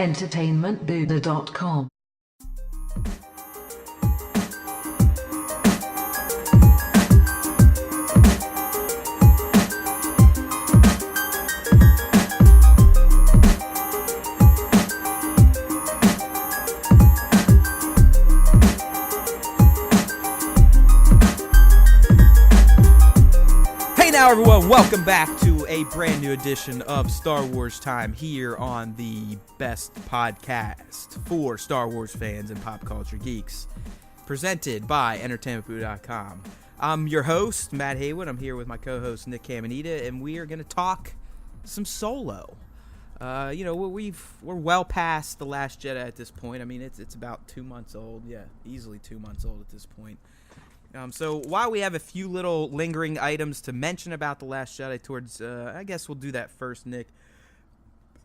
entertainmentbuddha.com. Now, everyone, welcome back to a brand new edition of Star Wars Time here on the best podcast for Star Wars fans and pop culture geeks, presented by entertainmentbuddha.com. I'm your host, Matt Haywood. I'm here with my co-host, Nick Caminita, and we are going to talk some Solo. We're well past The Last Jedi at this point. I mean, it's about 2 months old. Yeah, easily 2 months old at this point. So while we have a few little lingering items to mention about The Last Jedi towards, I guess we'll do that first, Nick.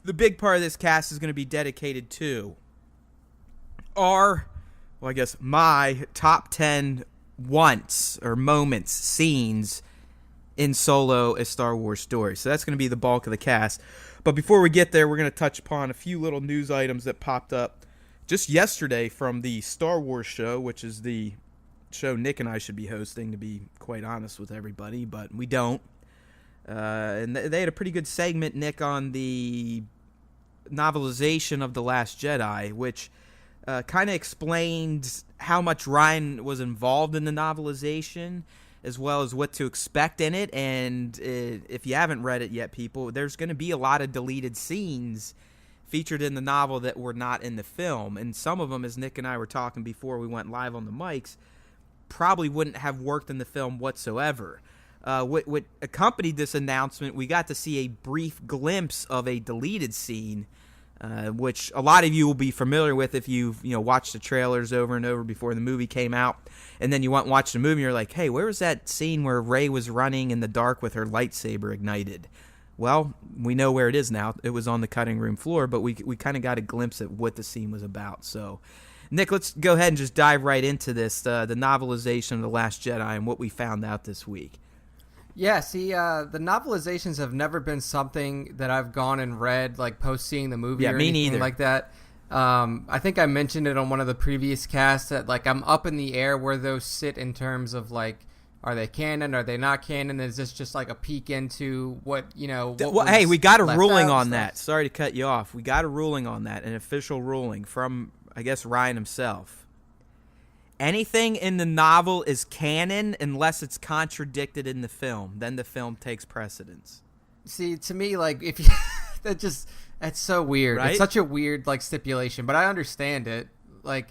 The big part of this cast is going to be dedicated to my top 10 moments, scenes in Solo, a Star Wars story. So that's going to be the bulk of the cast. But before we get there, we're going to touch upon a few little news items that popped up just yesterday from the Star Wars show, which is the show Nick and I should be hosting, to be quite honest with everybody, but we don't. And they had a pretty good segment, Nick, on the novelization of The Last Jedi, which kind of explained how much Ryan was involved in the novelization, as well as what to expect in it. And if you haven't read it yet, people, there's going to be a lot of deleted scenes featured in the novel that were not in the film. And some of them, as Nick and I were talking before we went live on the mics, probably wouldn't have worked in the film whatsoever. What accompanied this announcement, we got to see a brief glimpse of a deleted scene, which a lot of you will be familiar with if you've watched the trailers over and over before the movie came out, and then you went and watch the movie and you're like, hey, where was that scene where Rey was running in the dark with her lightsaber ignited? Well, we know where it is now. It was on the cutting room floor, but we kind of got a glimpse at what the scene was about. So Nick, let's go ahead and just dive right into this, the novelization of The Last Jedi and what we found out this week. Yeah, see, the novelizations have never been something that I've gone and read, like, post-seeing the movie or anything neither. Like that. I think I mentioned it on one of the previous casts that, like, I'm up in the air where those sit in terms of, like, are they canon? Are they not canon? Is this just, like, a peek into what hey, we got a ruling on that. Sorry to cut you off. We got a ruling on that, an official ruling from, I guess, Ryan himself. Anything in the novel is canon unless it's contradicted in the film. Then the film takes precedence. See, to me, like, if you, that's so weird. Right? It's such a weird, like, stipulation, but I understand it. Like,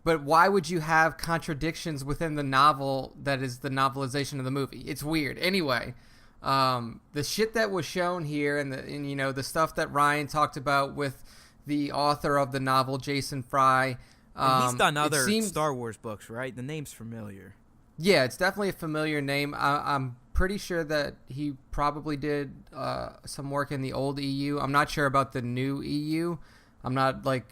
but why would you have contradictions within the novel that is the novelization of the movie? It's weird. Anyway, the shit that was shown here and the stuff that Ryan talked about with the author of the novel, Jason Fry. And he's done other Star Wars books, right? The name's familiar. Yeah, it's definitely a familiar name. I'm pretty sure that he probably did some work in the old EU. I'm not sure about the new EU. I'm not, like,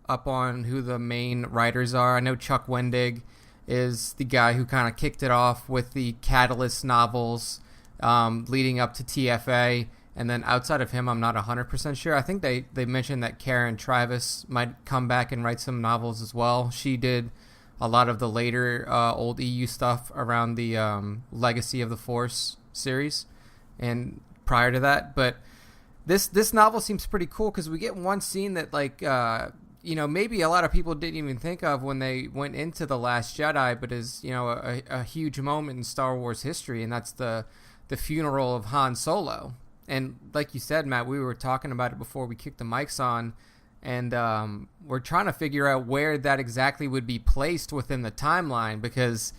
up on who the main writers are. I know Chuck Wendig is the guy who kind of kicked it off with the Catalyst novels leading up to TFA. And then outside of him, I'm not 100% sure. I think they mentioned that Karen Travis might come back and write some novels as well. She did a lot of the later old EU stuff around the Legacy of the Force series and prior to that. But this novel seems pretty cool because we get one scene that, like, maybe a lot of people didn't even think of when they went into The Last Jedi, but is, a huge moment in Star Wars history, and that's the funeral of Han Solo. And like you said, Matt, we were talking about it before we kicked the mics on, and we're trying to figure out where that exactly would be placed within the timeline because,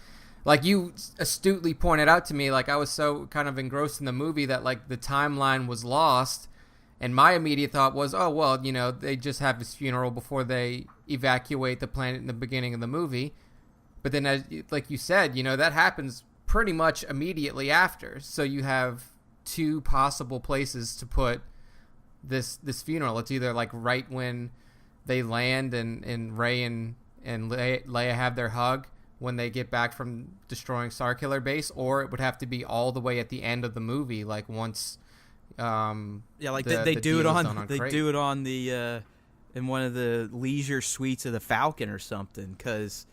like you astutely pointed out to me, like, I was so kind of engrossed in the movie that, like, the timeline was lost, and my immediate thought was, oh, well, they just have his funeral before they evacuate the planet in the beginning of the movie. But then, as like you said, that happens pretty much immediately after. So you have two possible places to put this funeral. It's either, like, right when they land and Rey and Leia have their hug when they get back from destroying Starkiller Base, or it would have to be all the way at the end of the movie, like once they do it on the in one of the leisure suites of the Falcon or something, because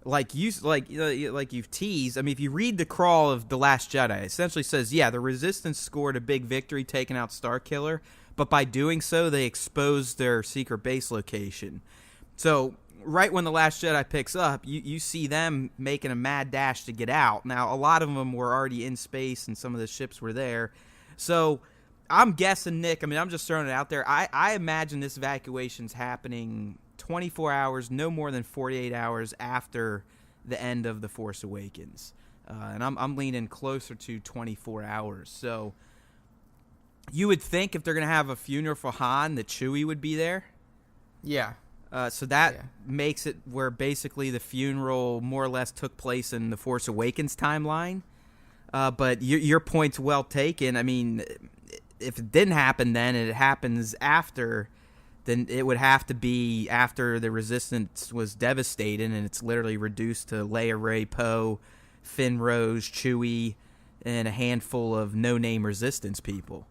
like you've teased. I mean, if you read the crawl of The Last Jedi, it essentially says, yeah, the Resistance scored a big victory taking out Starkiller, but by doing so, they exposed their secret base location. So right when The Last Jedi picks up, you see them making a mad dash to get out. Now, a lot of them were already in space, and some of the ships were there. So I'm guessing, Nick, I mean, I'm just throwing it out there. I imagine this evacuation's happening 24 hours, no more than 48 hours after the end of The Force Awakens. And I'm leaning closer to 24 hours. So you would think if they're going to have a funeral for Han, that Chewie would be there. Yeah. So that makes it where basically the funeral more or less took place in the Force Awakens timeline. But your point's well taken. I mean, if it didn't happen then and it happens after, then it would have to be after the Resistance was devastated and it's literally reduced to Leia, Rey, Poe, Finn, Rose, Chewie, and a handful of no-name Resistance people.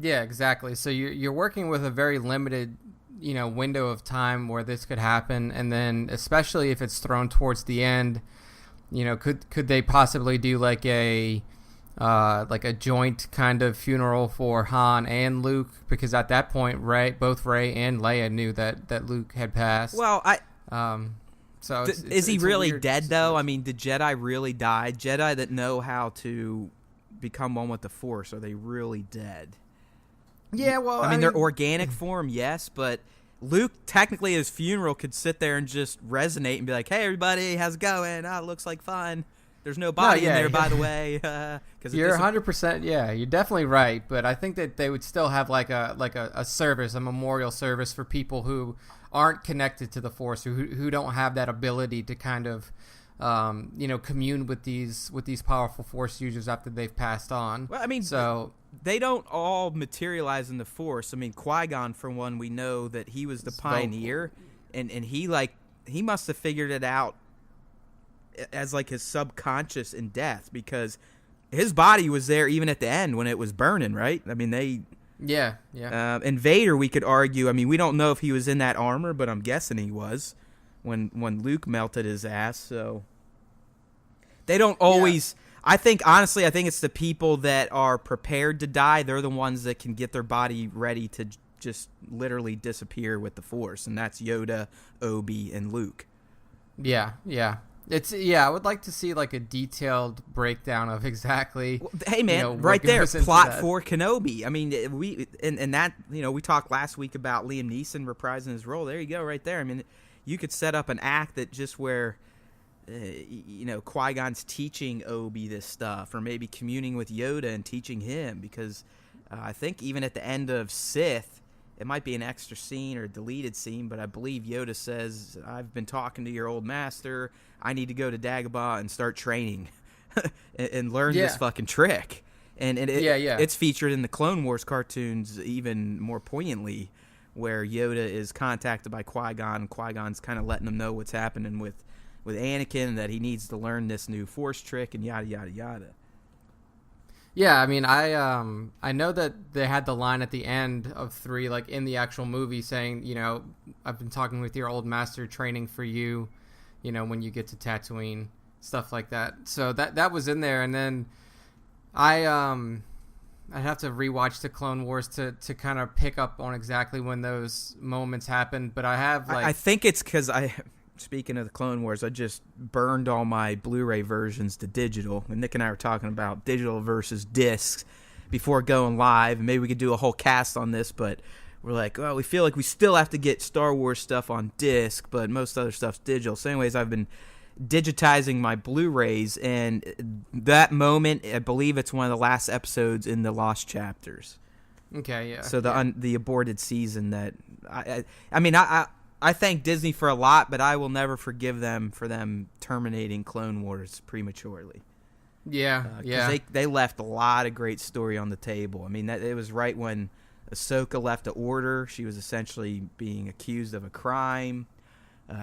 Yeah, exactly. So you're working with a very limited, window of time where this could happen, and then especially if it's thrown towards the end, could they possibly do like a joint kind of funeral for Han and Luke? Because at that point, both Rey and Leia knew that Luke had passed. Well, is he really dead though? I mean, did Jedi really die? Jedi that know how to become one with the Force, are they really dead? Yeah, well, I mean, their organic form, yes, but Luke, technically, at his funeral, could sit there and just resonate and be like, "Hey, everybody, how's it going? Oh, it looks like fun. There's no body in there, by the way." You're 100%. Yeah, you're definitely right. But I think that they would still have like a service, a memorial service for people who aren't connected to the Force, who don't have that ability to kind of, commune with these powerful Force users after they've passed on. Well, I mean, they don't all materialize in the Force. I mean, Qui-Gon, for one, we know that he was the pioneer, and he must have figured it out as like his subconscious in death, because his body was there even at the end when it was burning, right? I mean, Yeah. And Vader, we could argue, I mean, we don't know if he was in that armor, but I'm guessing he was when Luke melted his ass, so they don't always... Yeah. I think it's the people that are prepared to die. They're the ones that can get their body ready to just literally disappear with the Force, and that's Yoda, Obi, and Luke. Yeah. I would like to see like a detailed breakdown of exactly. Well, hey man, right there, plot for Kenobi. I mean, we talked last week about Liam Neeson reprising his role. There you go, right there. I mean, you could set up an act that just where. Qui-Gon's teaching Obi this stuff, or maybe communing with Yoda and teaching him, because I think even at the end of Sith, it might be an extra scene or a deleted scene, but I believe Yoda says, "I've been talking to your old master. I need to go to Dagobah and start training and learn this fucking trick." And it's featured in the Clone Wars cartoons even more poignantly, where Yoda is contacted by Qui-Gon, and Qui-Gon's kind of letting him know what's happening with Anakin, and that he needs to learn this new Force trick, and yada yada yada. Yeah, I mean, I know that they had the line at the end of 3, like in the actual movie, saying, "I've been talking with your old master, training for you, when you get to Tatooine," stuff like that. So that was in there, and then I'd have to rewatch the Clone Wars to kind of pick up on exactly when those moments happened. But I have I think it's because speaking of the Clone Wars, I just burned all my Blu-ray versions to digital. And Nick and I were talking about digital versus discs before going live. And maybe we could do a whole cast on this, but we're like, well, we feel like we still have to get Star Wars stuff on disc, but most other stuff's digital. So anyways, I've been digitizing my Blu-rays, and that moment, I believe it's one of the last episodes in the Lost Chapters. Okay, yeah. So the aborted season that... I thank Disney for a lot, but I will never forgive them for them terminating Clone Wars prematurely. Yeah. They left a lot of great story on the table. I mean, it was right when Ahsoka left the Order. She was essentially being accused of a crime.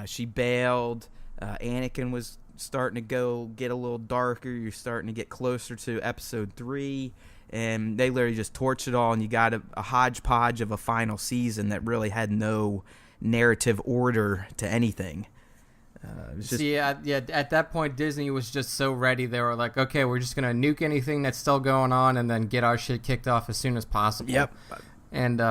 She bailed. Anakin was starting to get a little darker. You're starting to get closer to Episode 3. and they literally just torched it all, and you got a hodgepodge of a final season that really had no narrative order to anything. At that point, Disney was just so ready. They were like, okay, we're just going to nuke anything that's still going on and then get our shit kicked off as soon as possible. Yep. And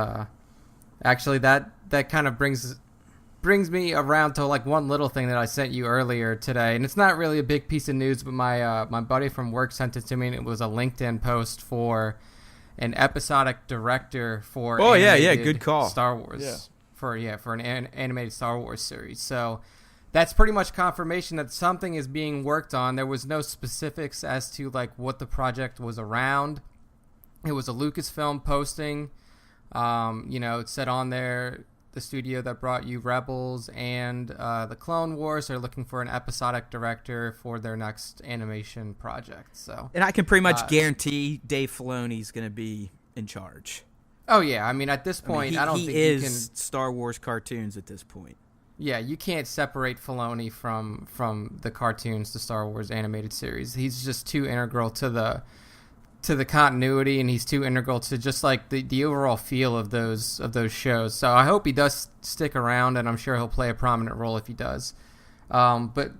actually, that kind of brings me around to like one little thing that I sent you earlier today. And it's not really a big piece of news, but my buddy from work sent it to me, and it was a LinkedIn post for an episodic director for good call. Star Wars. For an animated Star Wars series. So that's pretty much confirmation that something is being worked on. There was no specifics as to like what the project was around. It was a Lucasfilm posting. It said on there, the studio that brought you Rebels and the Clone Wars are looking for an episodic director for their next animation project. So, and I can pretty much guarantee Dave Filoni's going to be in charge. Oh yeah, I mean at this point, I don't think he is you can. Star Wars cartoons at this point. Yeah, you can't separate Filoni from the cartoons, the Star Wars animated series. He's just too integral to the continuity, and he's too integral to just like the overall feel of those shows. So I hope he does stick around, and I'm sure he'll play a prominent role if he does. But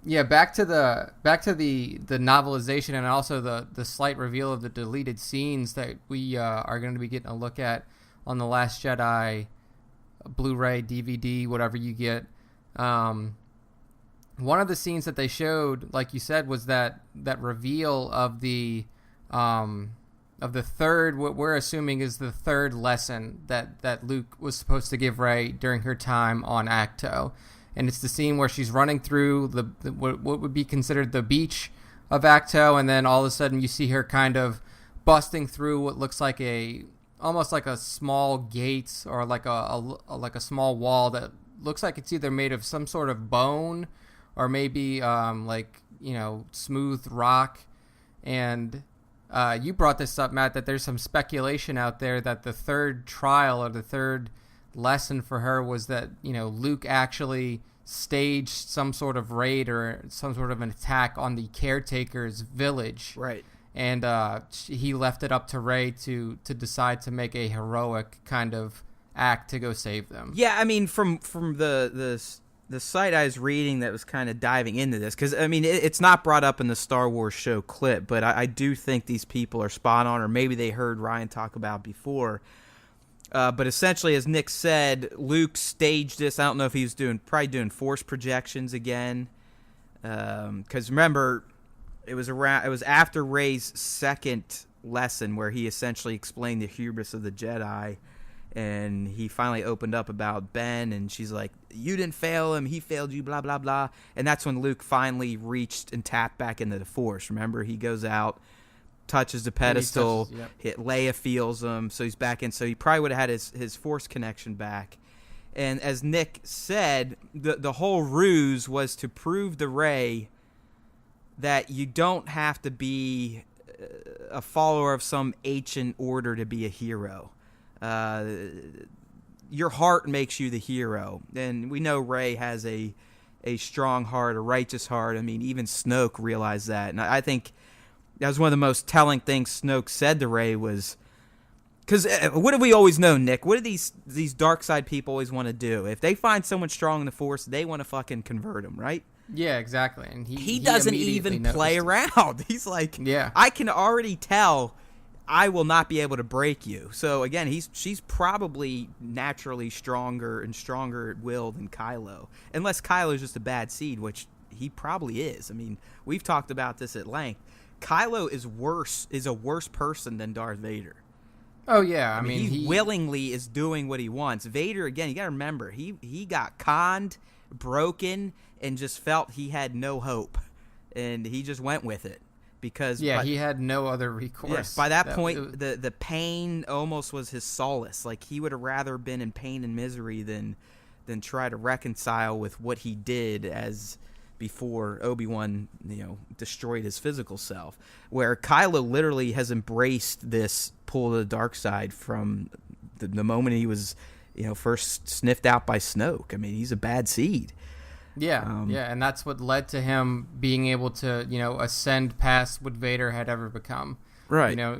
yeah, back to the novelization, and also the slight reveal of the deleted scenes that we are going to be getting a look at on the Last Jedi Blu-ray, DVD, whatever you get. One of the scenes that they showed, like you said, was that reveal of the third, what we're assuming is the third lesson that Luke was supposed to give Rey during her time on Acto. And it's the scene where she's running through what would be considered the beach of Acto, and then all of a sudden you see her kind of busting through what looks like almost like a small gate, or like a small wall that looks like it's either made of some sort of bone or maybe smooth rock. And you brought this up, Matt, that there's some speculation out there that the third trial or the third lesson for her was that Luke actually staged some sort of raid or some sort of an attack on the caretaker's village. Right. And he left it up to Rey to decide to make a heroic kind of act to go save them. Yeah, I mean, from the site I was reading that was kind of diving into this, because, I mean, it's not brought up in the Star Wars show clip, but I do think these people are spot on, or maybe they heard Ryan talk about before. But essentially, as Nick said, Luke staged this. I don't know if he was probably doing force projections again. Because remember, it was after Rey's second lesson where he essentially explained the hubris of the Jedi, and he finally opened up about Ben, and she's like, you didn't fail him, he failed you, blah, blah, blah. And that's when Luke finally reached and tapped back into the Force. Remember, he goes out, touches the pedestal, Leia feels him, so he's back in. So he probably would have had his Force connection back. And as Nick said, the whole ruse was to prove to Rey that you don't have to be a follower of some ancient order to be a hero. Your heart makes you the hero. And we know Rey has a strong heart, a righteous heart. I mean, even Snoke realized that. And I think that was one of the most telling things Snoke said to Rey was, because what do we always know, Nick? What do these dark side people always want to do? If they find someone strong in the Force, they want to fucking convert him, right? Yeah, exactly. And he doesn't even play around. He's like, yeah, I can already tell I will not be able to break you. So again, she's probably naturally stronger and stronger-willed than Kylo, unless Kylo's just a bad seed, which he probably is. I mean, we've talked about this at length. Kylo is a worse person than Darth Vader. Oh yeah, I mean he willingly is doing what he wants. Vader, again, you got to remember, he got conned, broken, and just felt he had no hope, and he just went with it because he had no other recourse. By that point, the pain almost was his solace. Like, he would have rather been in pain and misery than try to reconcile with what he did as before Obi-Wan, destroyed his physical self. Where Kylo literally has embraced this pull to the dark side from the moment he was, first sniffed out by Snoke. I mean, he's a bad seed. Yeah, and that's what led to him being able to, ascend past what Vader had ever become. Right. You know,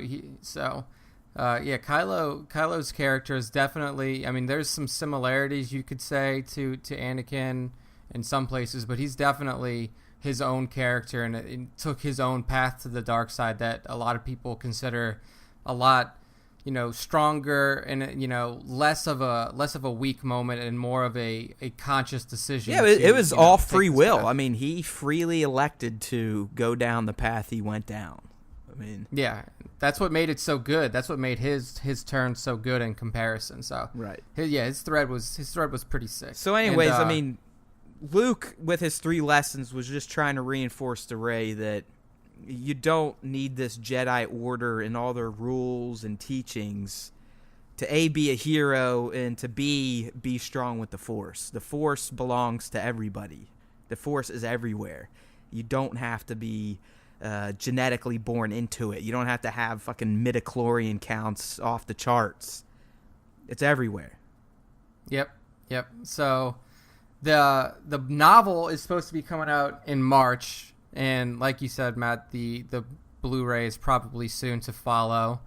Kylo's character is definitely, I mean, there's some similarities you could say to Anakin in some places, but he's definitely his own character, and it took his own path to the dark side that a lot of people consider a lot, you know, stronger and, you know, less of a weak moment and more of a conscious decision. Yeah, it was all free will. I mean, he freely elected to go down the path he went down. I mean, yeah, that's what made it so good. That's what made his turn so good in comparison. So right. His thread was pretty sick. So anyways, I mean, Luke with his 3 lessons was just trying to reinforce to Rey that you don't need this Jedi Order and all their rules and teachings to A, be a hero, and to be strong with the Force. The Force belongs to everybody. The Force is everywhere. You don't have to be genetically born into it. You don't have to have fucking midichlorian counts off the charts. It's everywhere. Yep. So the novel is supposed to be coming out in March, and like you said, Matt, the Blu-ray is probably soon to follow.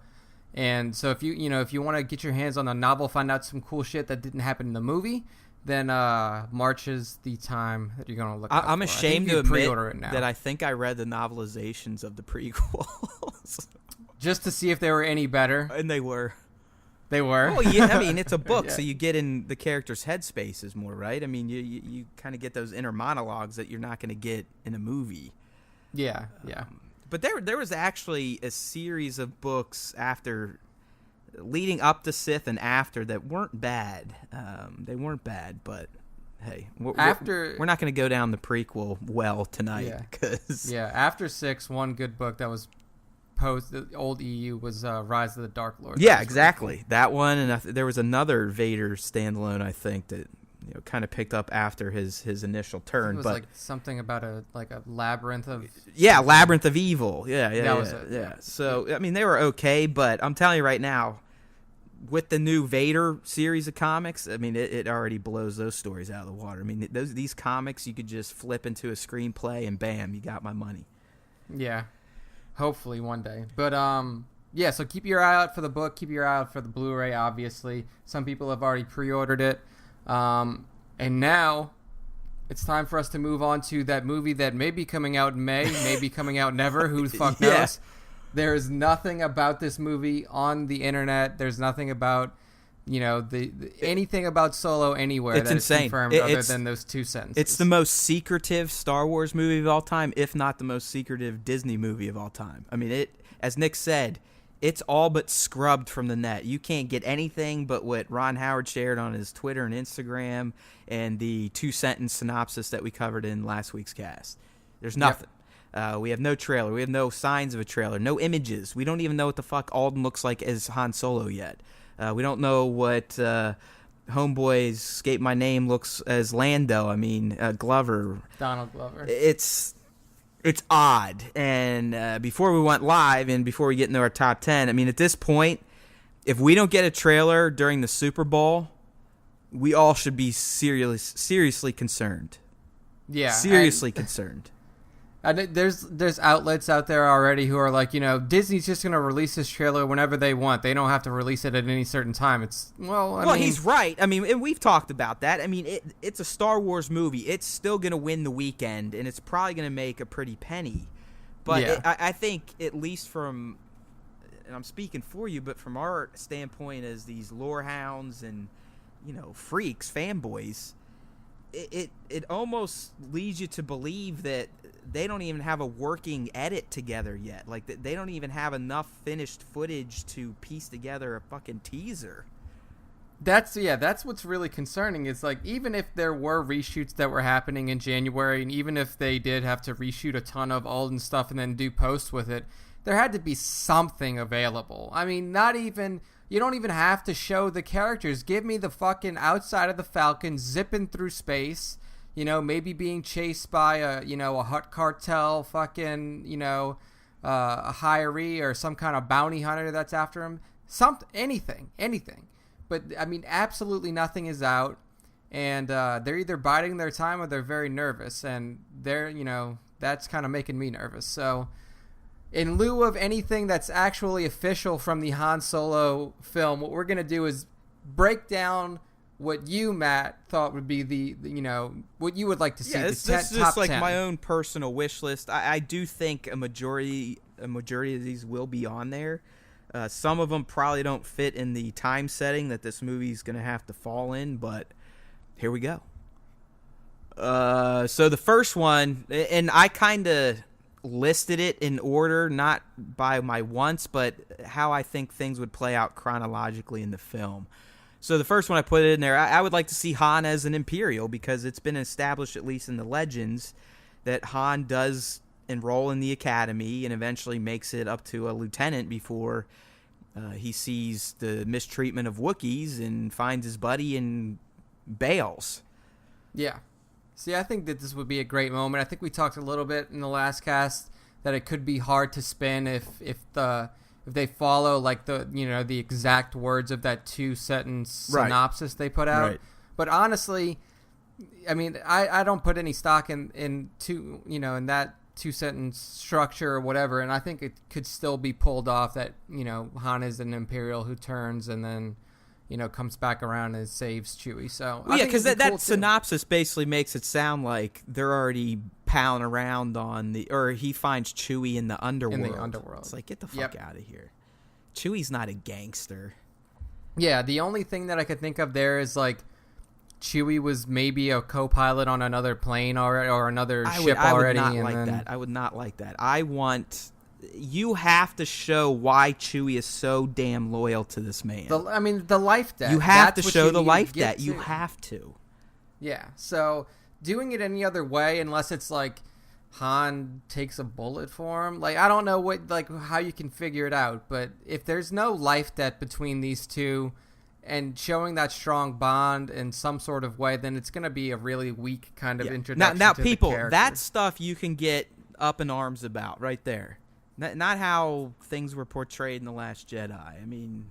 And so if you want to get your hands on the novel, find out some cool shit that didn't happen in the movie, then March is the time that you're going to look at. I'm ashamed to admit that I think I read the novelizations of the prequels. Just to see if they were any better. And they were. They were? Oh, yeah, I mean, it's a book, Yeah. so you get in the characters' headspaces more, right? I mean, you kind of get those inner monologues that you're not going to get in a movie. Yeah. But there was actually a series of books after, leading up to Sith and after, that weren't bad. They weren't bad, but hey, we're not going to go down the prequel well tonight. After 6, one good book that was post the old EU was Rise of the Dark Lord. Yeah, exactly. Really cool. That one, and there was another Vader standalone, I think, that kind of picked up after his initial turn. It was but like something about a labyrinth of labyrinth of evil. Yeah. Was so I mean, they were okay, but I'm telling you right now, with the new Vader series of comics, I mean, it already blows those stories out of the water. I mean, these comics you could just flip into a screenplay and bam, you got my money. Yeah. Hopefully one day. But so keep your eye out for the book, keep your eye out for the Blu-ray, obviously. Some people have already pre-ordered it. And now it's time for us to move on to that movie that may be coming out in May, may be coming out never, who the fuck knows. There is nothing about this movie on the internet. There's nothing about, anything about Solo anywhere it's that insane. Is confirmed other than those 2 sentences. It's the most secretive Star Wars movie of all time, if not the most secretive Disney movie of all time. I mean, as Nick said, it's all but scrubbed from the net. You can't get anything but what Ron Howard shared on his Twitter and Instagram and the 2-sentence synopsis that we covered in last week's cast. There's nothing. Yep. We have no trailer. We have no signs of a trailer. No images. We don't even know what the fuck Alden looks like as Han Solo yet. We don't know what Homeboy's Escape My Name looks as Lando. I mean, Glover. Donald Glover. It's odd. And before we went live and before we get into our top 10, I mean, at this point, if we don't get a trailer during the Super Bowl, we all should be seriously concerned. Yeah. Seriously concerned. And there's outlets out there already who are like, Disney's just going to release this trailer whenever they want. They don't have to release it at any certain time. It's, I mean, he's right. I mean, and we've talked about that. I mean, it's a Star Wars movie. It's still going to win the weekend, and it's probably going to make a pretty penny. But I think, at least from, and I'm speaking for you, but from our standpoint as these lore hounds and, freaks, fanboys, it almost leads you to believe that they don't even have a working edit together yet. Like, they don't even have enough finished footage to piece together a fucking teaser. That's what's really concerning. Is like, even if there were reshoots that were happening in January, and even if they did have to reshoot a ton of Alden stuff and then do post with it, there had to be something available. I mean, you don't even have to show the characters. Give me the fucking outside of the Falcon zipping through space, maybe being chased by a Hutt cartel fucking, a hiree or some kind of bounty hunter that's after him. Anything. But, I mean, absolutely nothing is out, and they're either biding their time or they're very nervous, and that's kind of making me nervous. So in lieu of anything that's actually official from the Han Solo film, what we're going to do is break down what you, Matt, thought would be the what you would like to see. Yeah, this is just like 10. My own personal wish list. I do think a majority of these will be on there. Some of them probably don't fit in the time setting that this movie is going to have to fall in, but here we go. So the first one, and I kind of listed it in order, not by my wants, but how I think things would play out chronologically in the film. So the first one I put in there, I would like to see Han as an Imperial, because it's been established, at least in the legends, that Han does enroll in the academy and eventually makes it up to a lieutenant before he sees the mistreatment of Wookiees and finds his buddy and bails. Yeah. See, I think that this would be a great moment. I think we talked a little bit in the last cast that it could be hard to spin if they follow like the exact words of that 2-sentence synopsis they put out. Right. But honestly, I mean, I don't put any stock in in that 2-sentence structure or whatever, and I think it could still be pulled off that Han is an Imperial who turns and then comes back around and saves Chewie. So well, yeah, because that synopsis basically makes it sound like they're already pounding around or he finds Chewie in the underworld. It's like, get the fuck out of here. Chewie's not a gangster. Yeah, the only thing that I could think of there is like Chewie was maybe a co-pilot on another plane or another ship already. I would not like that. You have to show why Chewie is so damn loyal to this man. The life debt. You have to show the life debt. You have to. Yeah. So doing it any other way, unless it's like Han takes a bullet for him, like I don't know how you can figure it out. But if there's no life debt between these two, and showing that strong bond in some sort of way, then it's going to be a really weak kind of introduction. Now, to people, the character. That stuff you can get up in arms about right there. Not how things were portrayed in The Last Jedi. I mean,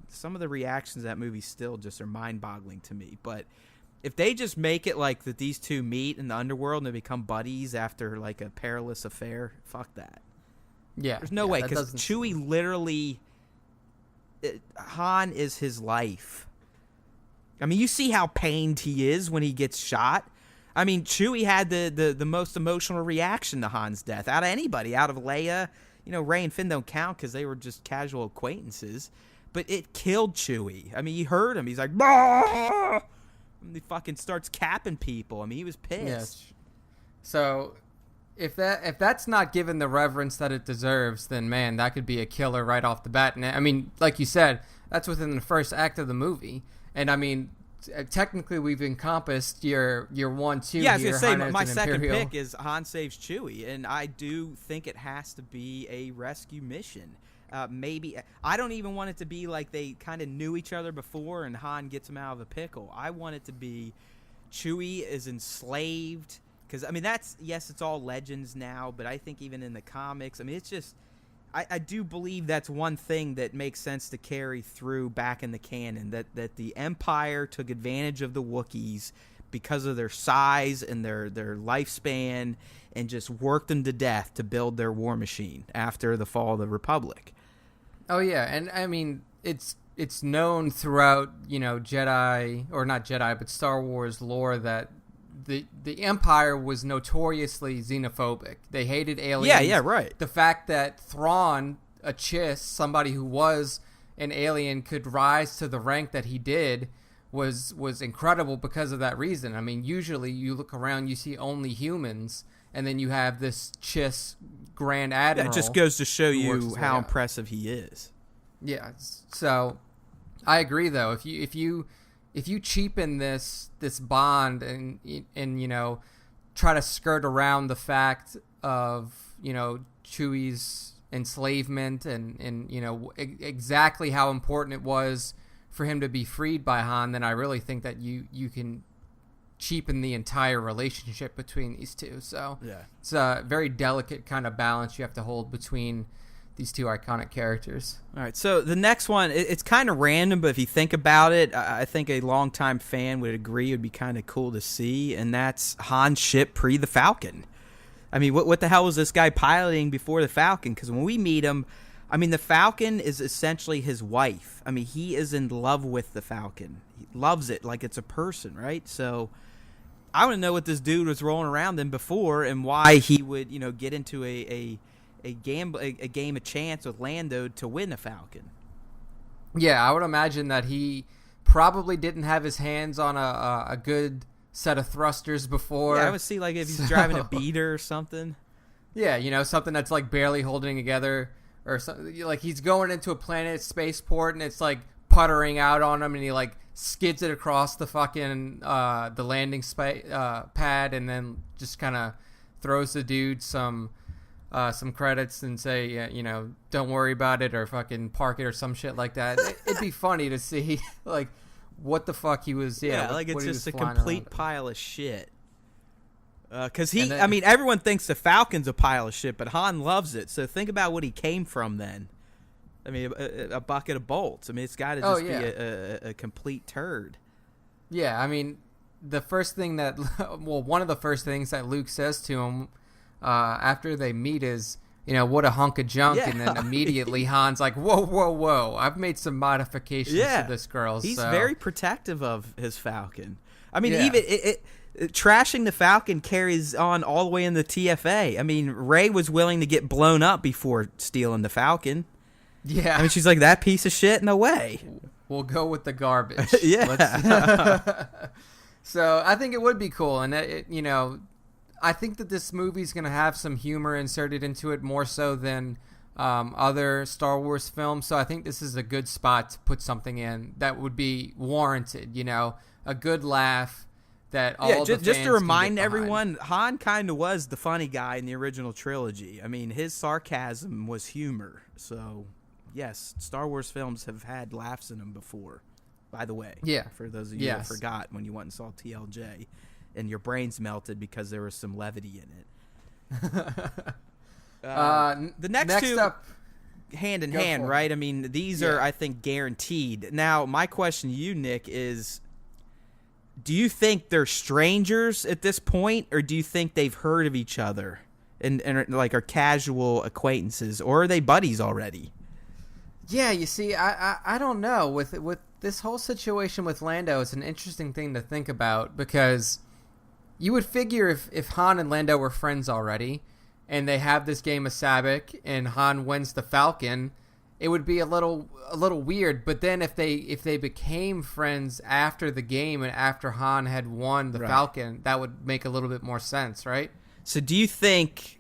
some of the reactions to that movie still just are mind-boggling to me. But if they just make it like that these two meet in the underworld and they become buddies after like a perilous affair, fuck that. Yeah. There's no way, because Chewie literally... Han is his life. I mean, you see how pained he is when he gets shot. I mean, Chewie had the most emotional reaction to Han's death out of anybody, out of Leia. Rey and Finn don't count because they were just casual acquaintances. But it killed Chewie. I mean, you heard him. He's like, bah! And he fucking starts capping people. I mean, he was pissed. Yes. So if that's not given the reverence that it deserves, then man, that could be a killer right off the bat. And I mean, like you said, that's within the first act of the movie. And I mean, technically we've encompassed your 1-2. Yeah, I was gonna say my second pick is Han saves Chewie, and I do think it has to be a rescue mission. Maybe I don't even want it to be like they kind of knew each other before and Han gets him out of a pickle. I want it to be Chewie is enslaved. Because, I mean, it's all legends now, but I think even in the comics, I mean, it's just, I do believe that's one thing that makes sense to carry through back in the canon, that the Empire took advantage of the Wookiees because of their size and their lifespan and just worked them to death to build their war machine after the fall of the Republic. Oh, yeah, and I mean, it's known throughout, Jedi, or not Jedi, but Star Wars lore that the Empire was notoriously xenophobic. They hated aliens. Yeah, right. The fact that Thrawn, a Chiss, somebody who was an alien, could rise to the rank that he did was incredible because of that reason. I mean, usually you look around, you see only humans, and then you have this Chiss Grand Admiral. That just goes to show you how impressive he is. Yeah, so I agree, though. If you cheapen this bond and try to skirt around the fact of Chewie's enslavement and exactly how important it was for him to be freed by Han, then I really think that you can cheapen the entire relationship between these two. So yeah, it's a very delicate kind of balance you have to hold between these two iconic characters. All right, so the next one, it's kind of random, but if you think about it, I think a longtime fan would agree it would be kind of cool to see, and that's Han's ship pre the Falcon. I mean, what the hell was this guy piloting before the Falcon? Because when we meet him, I mean, the Falcon is essentially his wife. I mean, he is in love with the Falcon. He loves it like it's a person, right? So I want to know what this dude was rolling around in before and why he would, get into a game of chance with Lando to win a Falcon. Yeah, I would imagine that he probably didn't have his hands on a good set of thrusters before. Yeah, I would see like if he's driving a beater or something. Yeah, something that's like barely holding together, or something like he's going into a planet spaceport and it's like puttering out on him, and he like skids it across the fucking the landing pad, and then just kind of throws the dude some credits and say, don't worry about it, or fucking park it, or some shit like that. It'd be funny to see like what the fuck he was. Like it's just a complete pile of shit. Because everyone thinks the Falcon's a pile of shit, but Han loves it. So think about what he came from then. I mean, a bucket of bolts. I mean, it's got to just be a complete turd. Yeah, I mean, the first thing that, one of the first things that Luke says to him after they meet is, what a hunk of junk. Yeah. And then immediately Han's like, whoa, I've made some modifications to this girl. He's very protective of his Falcon. I mean, even trashing the Falcon carries on all the way in the TFA. I mean, Rey was willing to get blown up before stealing the Falcon. Yeah. I mean, she's like, that piece of shit? No way. We'll go with the garbage. Yeah. So I think it would be cool. And, I think that this movie's going to have some humor inserted into it more so than other Star Wars films. So I think this is a good spot to put something in that would be warranted, a good laugh that all the fans just to remind can get everyone, Han kind of was the funny guy in the original trilogy. I mean, his sarcasm was humor. So, yes, Star Wars films have had laughs in them before, by the way. Yeah. For those of you that forgot when you went and saw TLJ. And your brains melted because there was some levity in it. The next two, up, hand in hand, right? I mean, these are, I think, guaranteed. Now, my question to you, Nick, is do you think they're strangers at this point, or do you think they've heard of each other and like are casual acquaintances, or are they buddies already? Yeah, you see, I don't know. With this whole situation with Lando, it's an interesting thing to think about because you would figure if Han and Lando were friends already and they have this game of Sabacc and Han wins the Falcon, it would be a little weird. But then if they became friends after the game and after Han had won the Falcon, that would make a little bit more sense, right? So do you think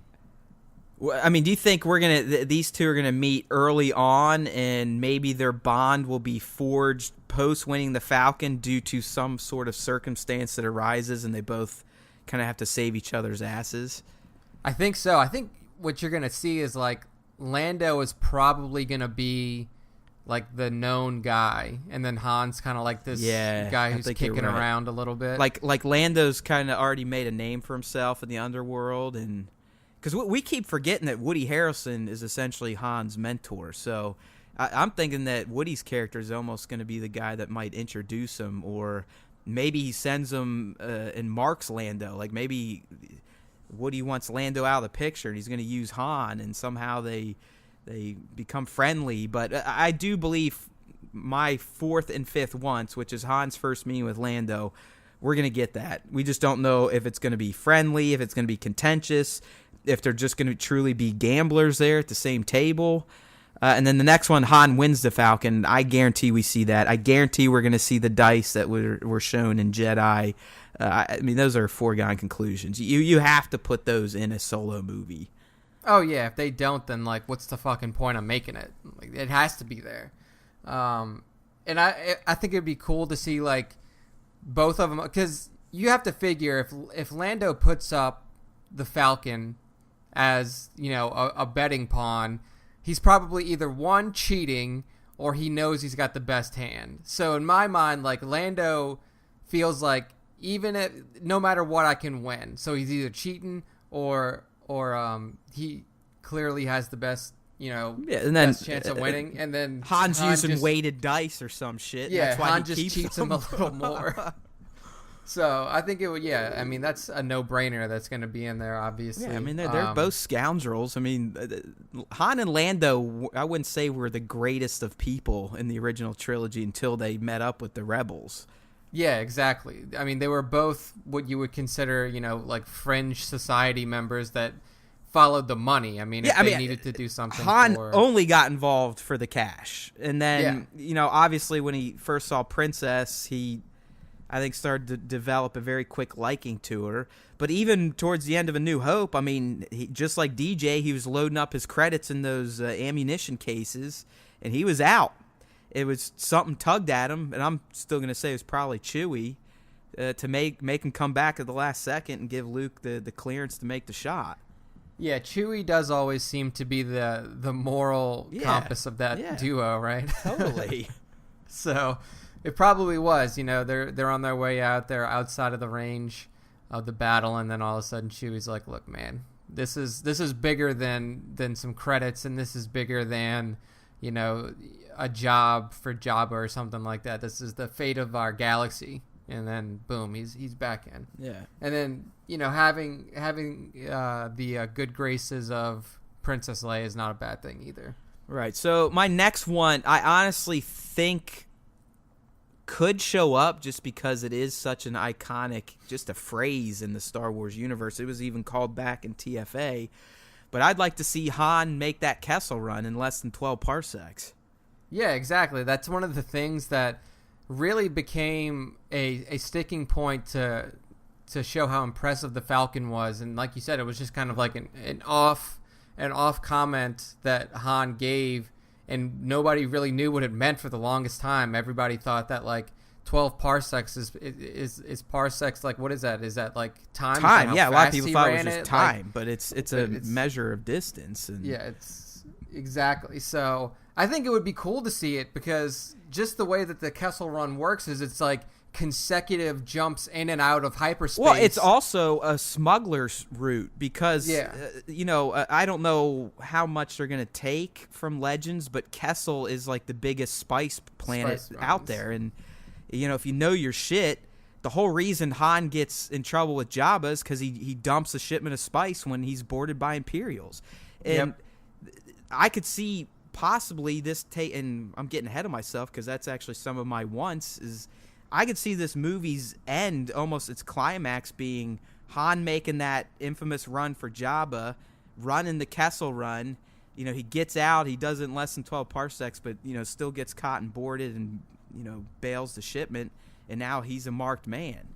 these two are gonna meet early on and maybe their bond will be forged post winning the Falcon due to some sort of circumstance that arises and they both kind of have to save each other's asses? I think so. I think what you're going to see is like Lando is probably going to be like the known guy, and then Han's kind of like this guy who's kicking around a little bit. Like Lando's kind of already made a name for himself in the underworld, and because we keep forgetting that Woody Harrelson is essentially Han's mentor. So I'm thinking that Woody's character is almost going to be the guy that might introduce him, or maybe he sends him and marks Lando. Like maybe Woody wants Lando out of the picture, and he's going to use Han, and somehow they become friendly. But I do believe my fourth and fifth once, which is Han's first meeting with Lando, we're going to get that. We just don't know if it's going to be friendly, if it's going to be contentious, if they're just going to truly be gamblers there at the same table. And then the next one, Han wins the Falcon. I guarantee we see that. I guarantee we're going to see the dice that were shown in Jedi. I mean, those are foregone conclusions. You have to put those in a Solo movie. Oh, yeah. If they don't, then, like, what's the fucking point of making it? Like, it has to be there. And I think it'd be cool to see, like, both of them. Because you have to figure if Lando puts up the Falcon as, a betting pawn, he's probably either one, cheating, or he knows he's got the best hand. So in my mind, like, Lando feels like no matter what, I can win. So he's either cheating or he clearly has the best, best chance of winning. And then Han's using weighted dice or some shit. Yeah, that's why Han he just keeps cheats them. him a little more. So I think it would. Yeah, I mean that's a no-brainer. That's going to be in there, obviously. Yeah, I mean they're both scoundrels. I mean, Han and Lando, I wouldn't say were the greatest of people in the original trilogy until they met up with the rebels. Yeah, exactly. I mean, they were both what you would consider, like fringe society members that followed the money. I mean, if they needed to do something. Han only got involved for the cash. And then, obviously when he first saw Princess, he, I think, started to develop a very quick liking to her. But even towards the end of A New Hope, I mean, just like DJ, he was loading up his credits in those ammunition cases, and he was out. It was something tugged at him, and I'm still going to say it was probably Chewie, to make him come back at the last second and give Luke the clearance to make the shot. Yeah, Chewie does always seem to be the moral compass of that duo, right? Totally. So it probably was. They're on their way out. They're outside of the range of the battle, and then all of a sudden Chewie's like, "Look, man, this is bigger than some credits, and this is bigger than a job for Jabba or something like that. This is the fate of our galaxy." And then boom, he's back in. Yeah. And then having the good graces of Princess Leia is not a bad thing either. Right. So my next one, I honestly think could show up just because it is such an iconic, just a phrase in the Star Wars universe. It was even called back in TFA. But I'd like to see Han make that Kessel run in less than 12 parsecs. Yeah, exactly. That's one of the things that really became a sticking point to show how impressive the Falcon was. And like you said, it was just kind of like an off comment that Han gave, and nobody really knew what it meant for the longest time. Everybody thought that like 12 parsecs is parsecs, like what is that? Is that like time? Time, yeah. A lot of people thought it was just time, but it's a measure of distance. And yeah, it's exactly. So I think it would be cool to see it, because just the way that the Kessel Run works is it's like consecutive jumps in and out of hyperspace. Well, it's also a smuggler's route because, I don't know how much they're going to take from Legends, but Kessel is like the biggest spice planet out there. And, if you know your shit, the whole reason Han gets in trouble with Jabba is because he dumps a shipment of spice when he's boarded by Imperials. And I could see possibly this and I'm getting ahead of myself because that's actually some of my wants, is I could see this movie's end, almost its climax, being Han making that infamous run for Jabba, running the Kessel Run. He gets out, he does it in less than 12 parsecs, but still gets caught and boarded and bails the shipment, and now he's a marked man.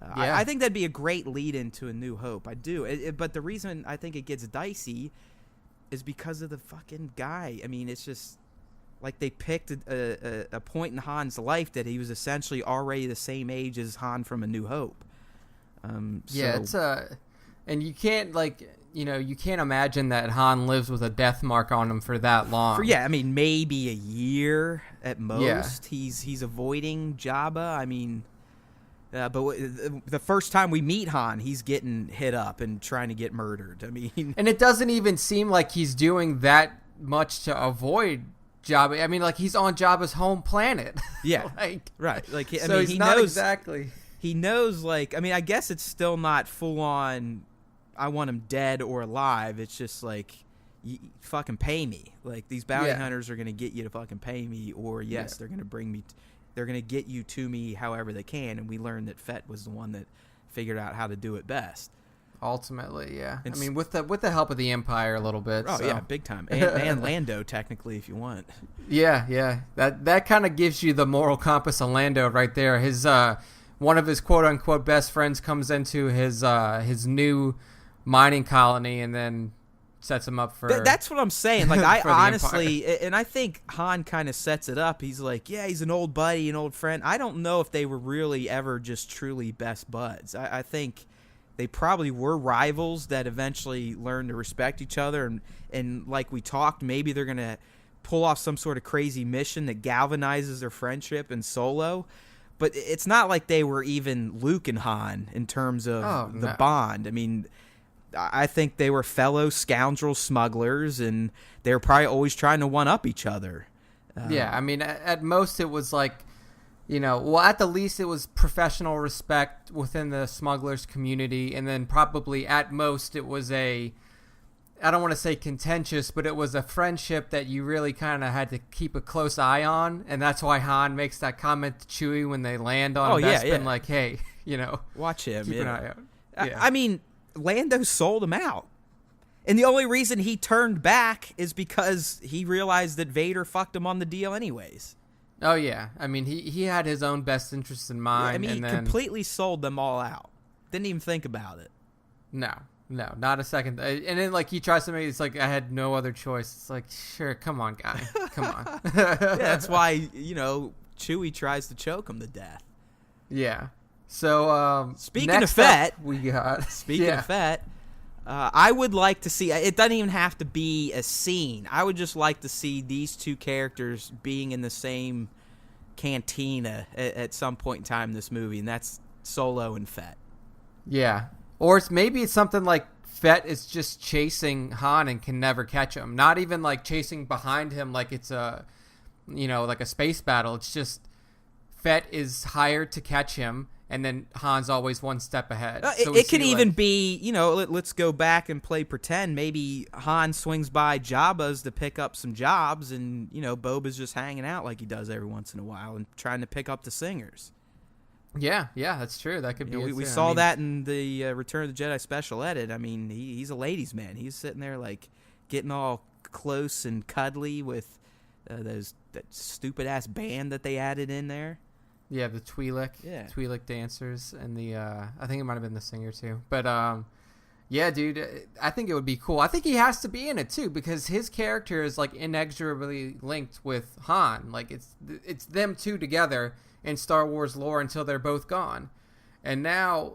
I think that'd be a great lead into A New Hope. I do, but the reason I think it gets dicey is because of the fucking guy. I mean, it's just like they picked a point in Han's life that he was essentially already the same age as Han from A New Hope. It's and you can't you can't imagine that Han lives with a death mark on him for that long. I mean, maybe a year at most. Yeah. He's avoiding Jabba. I mean, but the first time we meet Han, he's getting hit up and trying to get murdered. I mean, and it doesn't even seem like he's doing that much to avoid Jabba. I mean, like, he's on Jabba's home planet. Yeah, right. Like, so he knows exactly. He knows. Like, I mean, I guess it's still not full on. I want him dead or alive. It's just like, you fucking pay me. Like, these bounty hunters are gonna get you to fucking pay me, or they're gonna bring me. They're gonna get you to me however they can. And we learned that Fett was the one that figured out how to do it best. Ultimately, yeah. I mean, with the help of the Empire a little bit. Oh, yeah, big time. And Lando, technically, if you want. Yeah. That kind of gives you the moral compass of Lando right there. His one of his quote-unquote best friends comes into his new mining colony and then sets him up for... That's what I'm saying. Like, I honestly... And I think Han kind of sets it up. He's like, yeah, he's an old buddy, an old friend. I don't know if they were really ever just truly best buds. I think... they probably were rivals that eventually learned to respect each other. And like we talked, maybe they're going to pull off some sort of crazy mission that galvanizes their friendship in Solo. But it's not like they were even Luke and Han in terms of the bond. I mean, I think they were fellow scoundrel smugglers, and they were probably always trying to one-up each other. I mean, at most it was like Well, at the least it was professional respect within the smugglers community, and then probably at most it was I don't want to say contentious, but it was a friendship that you really kind of had to keep a close eye on, and that's why Han makes that comment to Chewie when they land on Bespin, like, hey, watch him, keep an eye out. Yeah. I mean, Lando sold him out. And the only reason he turned back is because he realized that Vader fucked him on the deal anyways. Oh, yeah. I mean, he had his own best interests in mind. I mean, he completely sold them all out. Didn't even think about it. No, not a second. And then, like, he tries to make it's like, I had no other choice. It's like, sure, come on, guy. Come on. Yeah, that's why, Chewie tries to choke him to death. Yeah. So, speaking of Fett, we got... Speaking of Fett, I would like to see... It doesn't even have to be a scene. I would just like to see these two characters being in the same cantina at some point in time in this movie, and that's Solo and Fett. Yeah. Or maybe it's something like Fett is just chasing Han and can never catch him. Not even like chasing behind him like it's like a space battle. It's just Fett is hired to catch him, and then Han's always one step ahead. It could even be, let's go back and play pretend. Maybe Han swings by Jabba's to pick up some jobs, and, Boba's just hanging out like he does every once in a while and trying to pick up the singers. Yeah, that's true. That could be. We saw that in the Return of the Jedi special edit. I mean, he's a ladies' man. He's sitting there like getting all close and cuddly with that stupid ass band that they added in there. Yeah, the Twi'lek dancers, and the I think it might have been the singer too. But yeah, dude, I think it would be cool. I think he has to be in it too because his character is like inexorably linked with Han. Like it's them two together in Star Wars lore until they're both gone. And now,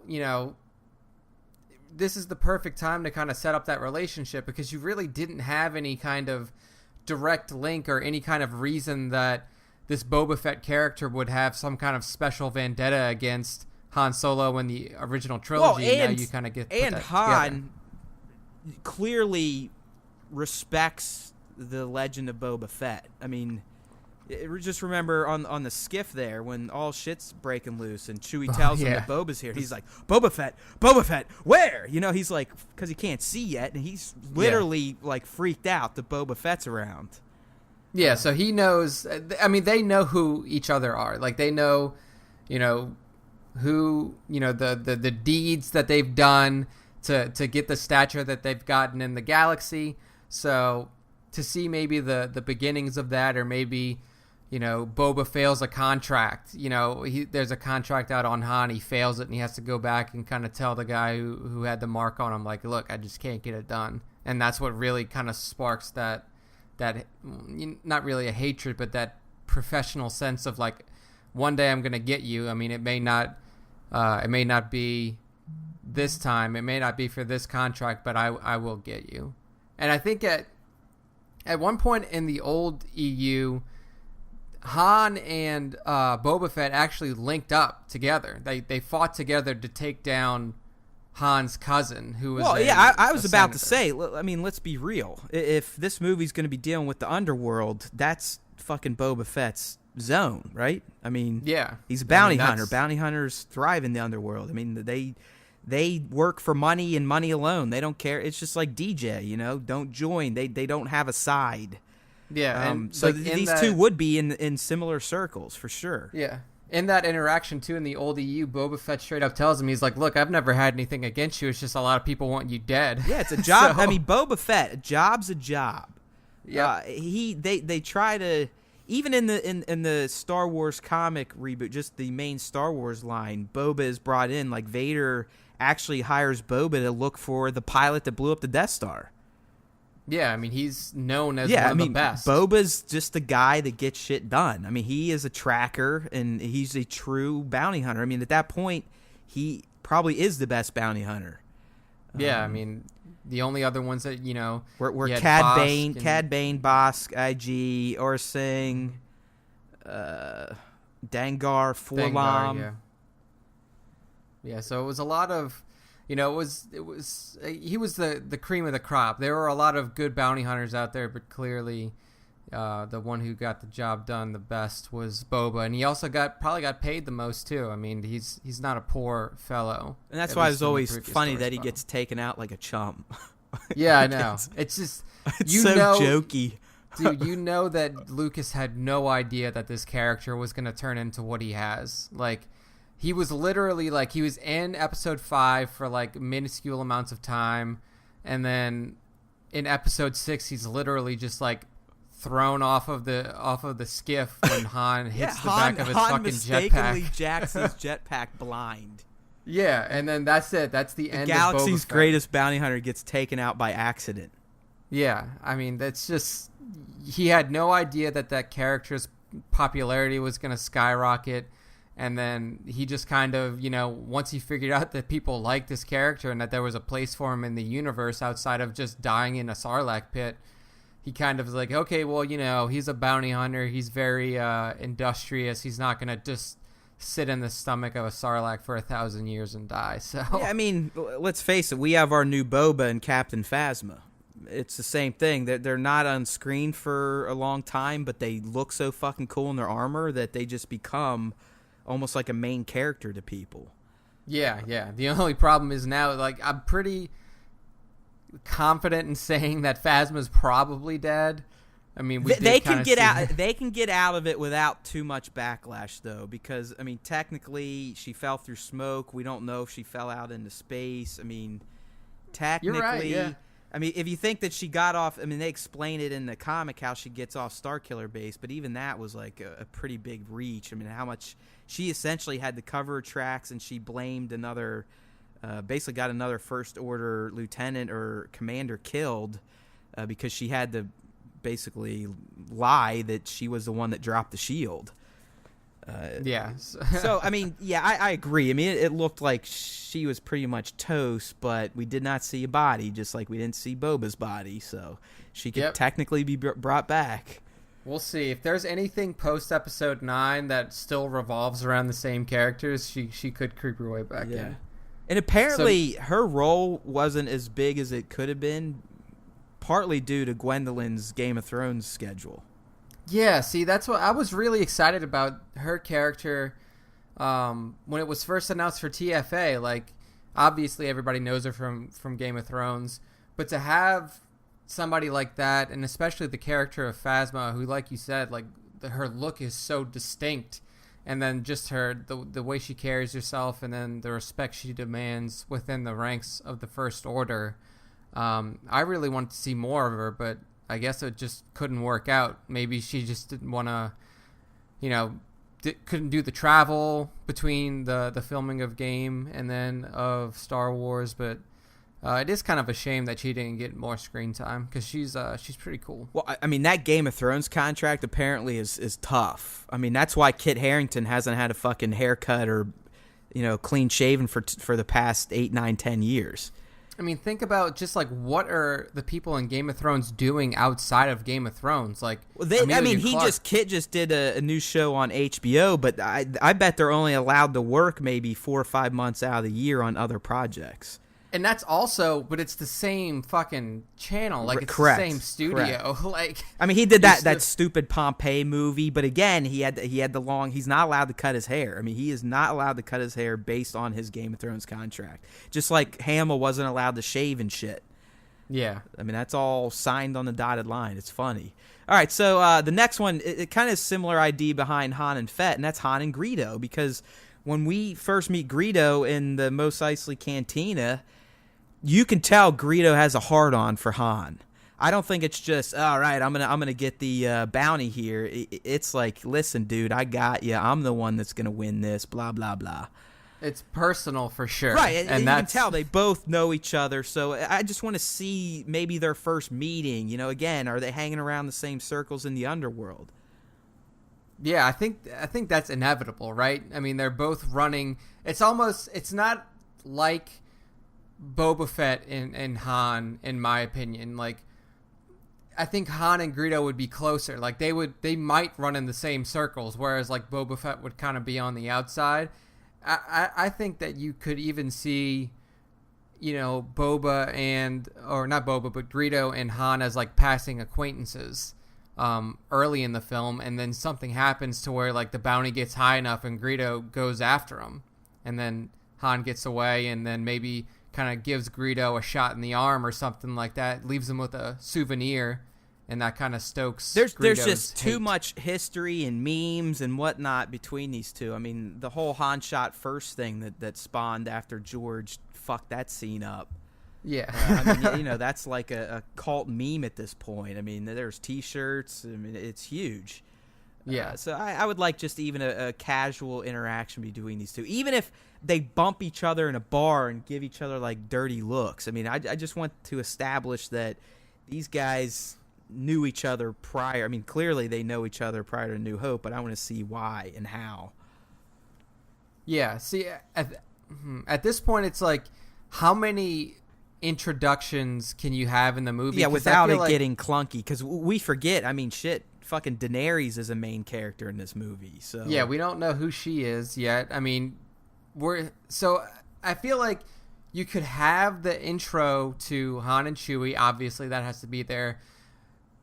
this is the perfect time to kind of set up that relationship because you really didn't have any kind of direct link or any kind of reason that this Boba Fett character would have some kind of special vendetta against Han Solo in the original trilogy. Well, now you kind of get and Han clearly respects the legend of Boba Fett. I mean, just remember on the skiff there when all shit's breaking loose and Chewie tells him that Boba's here. He's like, Boba Fett, where? He's like, because he can't see yet, and he's literally like freaked out that Boba Fett's around. Yeah, so he knows. I mean, they know who each other are. Like they know, who the deeds that they've done to get the stature that they've gotten in the galaxy. So to see maybe the beginnings of that, or maybe Boba fails a contract. There's a contract out on Han. He fails it, and he has to go back and kind of tell the guy who had the mark on him, like, look, I just can't get it done. And that's what really kind of sparks that not really a hatred, but that professional sense of like, one day I'm going to get you. I mean, it may not be this time. It may not be for this contract, but I will get you. And I think at one point in the old EU, Han and Boba Fett actually linked up together. They fought together to take down Han's cousin, who was I was about to say, I mean, let's be real. If this movie's going to be dealing with the underworld, that's fucking Boba Fett's zone, right? I mean, he's a bounty hunter. Bounty hunters thrive in the underworld. I mean, they work for money and money alone. They don't care. It's just like DJ, don't join. They don't have a side. Yeah, so like these two would be in similar circles for sure. Yeah. In that interaction, too, in the old EU, Boba Fett straight up tells him, he's like, look, I've never had anything against you. It's just a lot of people want you dead. Yeah, it's a job. I mean, Boba Fett, a job's a job. Yeah. They try to, even in the Star Wars comic reboot, just the main Star Wars line, Boba is brought in. Like, Vader actually hires Boba to look for the pilot that blew up the Death Star. Yeah, I mean, he's known as one of the best. Boba's just the guy that gets shit done. I mean, he is a tracker, and he's a true bounty hunter. I mean, at that point, he probably is the best bounty hunter. Yeah, I mean, the only other ones that, were Cad Bane, Bossk, IG, Orsing, Dangar, Forlom. Yeah, so it was a lot of... he was the cream of the crop. There were a lot of good bounty hunters out there, but clearly, the one who got the job done the best was Boba, and he also probably got paid the most too. I mean, he's not a poor fellow, and that's why it's always funny that he gets taken out like a chump. Yeah, I know. It's just it's so jokey. Dude, you know that Lucas had no idea that this character was going to turn into what he has. Like, he was literally, like, he was in episode 5 for, like, minuscule amounts of time. And then in episode 6, he's literally just, like, thrown off of the skiff when Han hits the back of his fucking mistakenly jetpack. jacks his jetpack blind. Yeah, and then that's it. That's the end of Boba Fett. Galaxy's greatest bounty hunter gets taken out by accident. Yeah, I mean, that's just... He had no idea that character's popularity was going to skyrocket, and then he just kind of, once he figured out that people liked this character and that there was a place for him in the universe outside of just dying in a Sarlacc pit, he kind of was like, okay, well, he's a bounty hunter. He's very industrious. He's not going to just sit in the stomach of a Sarlacc for 1,000 years and die. So yeah, I mean, let's face it. We have our new Boba and Captain Phasma. It's the same thing. They're not on screen for a long time, but they look so fucking cool in their armor that they just become almost like a main character to people. Yeah. The only problem is now, like, I'm pretty confident in saying that Phasma's probably dead. I mean, they can get out. They can get out of it without too much backlash, though, because I mean, technically, she fell through smoke. We don't know if she fell out into space. I mean, technically. You're right, yeah. I mean, if you think that she got off, I mean, they explain it in the comic how she gets off Starkiller Base, but even that was like a pretty big reach. I mean, how much she essentially had to cover her tracks, and she blamed another, basically got another First Order lieutenant or commander killed because she had to basically lie that she was the one that dropped the shield. Yeah. So, I mean, yeah, I agree. I mean, it looked like she was pretty much toast, but we did not see a body, just like we didn't see Boba's body. So she could technically be brought back. We'll see. If there's anything post-Episode 9 that still revolves around the same characters, she could creep her way back in. And apparently her role wasn't as big as it could have been, partly due to Gwendolyn's Game of Thrones schedule. Yeah, see, that's what I was really excited about her character when it was first announced for TFA. Like, obviously everybody knows her from Game of Thrones, but to have somebody like that, and especially the character of Phasma, who, like you said, like her look is so distinct, and then just the way she carries herself, and then the respect she demands within the ranks of the First Order. I really wanted to see more of her, but I guess it just couldn't work out. Maybe she just didn't want to, couldn't do the travel between the filming of Game and then of Star Wars. But it is kind of a shame that she didn't get more screen time because she's pretty cool. Well, I mean, that Game of Thrones contract apparently is tough. I mean, that's why Kit Harington hasn't had a fucking haircut or, clean shaven for the past 8, 9, 10 years. I mean, think about just like what are the people in Game of Thrones doing outside of Game of Thrones? Like, well, Kit just did a new show on HBO, but I bet they're only allowed to work maybe 4 or 5 months out of the year on other projects. And that's also, but it's the same fucking channel. Like, it's correct, the same studio. Like, I mean, he did that stupid Pompeii movie, but again, he had the long. He's not allowed to cut his hair. I mean, he is not allowed to cut his hair based on his Game of Thrones contract. Just like Hamill wasn't allowed to shave and shit. Yeah, I mean, that's all signed on the dotted line. It's funny. All right, so the next one, it kind of similar idea behind Han and Fett, and that's Han and Greedo, because when we first meet Greedo in the Mos Eisley Cantina, you can tell Greedo has a hard-on for Han. I don't think it's just, all right, I'm gonna get the bounty here. It's like, listen, dude, I got you. I'm the one that's gonna win this. Blah blah blah. It's personal for sure, right? And you can tell they both know each other. So I just want to see maybe their first meeting. Again, are they hanging around the same circles in the underworld? Yeah, I think that's inevitable, right? I mean, they're both running. It's not like Boba Fett and Han, in my opinion. Like, I think Han and Greedo would be closer. Like, they might run in the same circles, whereas like Boba Fett would kind of be on the outside. I think that you could even see, Greedo and Han as like passing acquaintances. early in the film, and then something happens to where like the bounty gets high enough and Greedo goes after him, and then Han gets away, and then maybe kind of gives Greedo a shot in the arm or something like that, leaves him with a souvenir, and that kind of stokes there's Greedo's just too hate. much history and memes and whatnot between these two. I mean, the whole Han shot first thing that spawned after George fucked that scene up. Yeah. I mean, that's like a cult meme at this point. I mean, there's T-shirts. I mean, it's huge. Yeah. So I would like just even a casual interaction between these two. Even if they bump each other in a bar and give each other, like, dirty looks. I mean, I just want to establish that these guys knew each other prior. I mean, clearly they know each other prior to New Hope, but I want to see why and how. Yeah. See, at this point, it's like, how many introductions can you have in the movie? Yeah, without it getting clunky, because we forget. I mean, shit, fucking Daenerys is a main character in this movie. So yeah, we don't know who she is yet. I mean, I feel like you could have the intro to Han and Chewie. Obviously, that has to be there.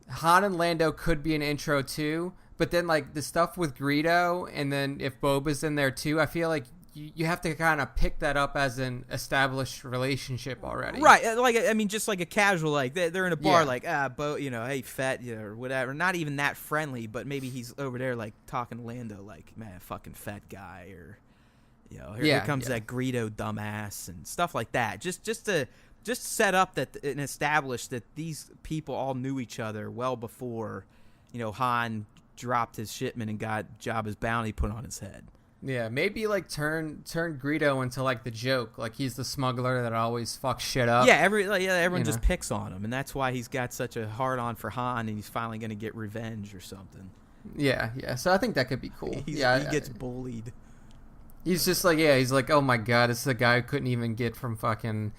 Han and Lando could be an intro too, but then like the stuff with Greedo, and then if Boba's in there too, I feel like you have to kind of pick that up as an established relationship already. Right. Like, I mean, just like a casual, like, they're in a bar, Yeah. like, hey, fat, or whatever. Not even that friendly, but maybe he's over there, like, talking to Lando, like, man, fucking fat guy, or, here comes that Greedo dumbass, and stuff like that. Just to set up that and establish that these people all knew each other well before, Han dropped his shipment and got Jabba's bounty put on his head. Yeah, maybe like turn Greedo into like the joke, like he's the smuggler that always fucks shit up. Yeah, everyone just picks on him, and that's why he's got such a hard on for Han, and he's finally going to get revenge or something. Yeah. So I think that could be cool. He gets bullied. He's just like, he's like, oh my god, it's the guy who couldn't even get from fucking,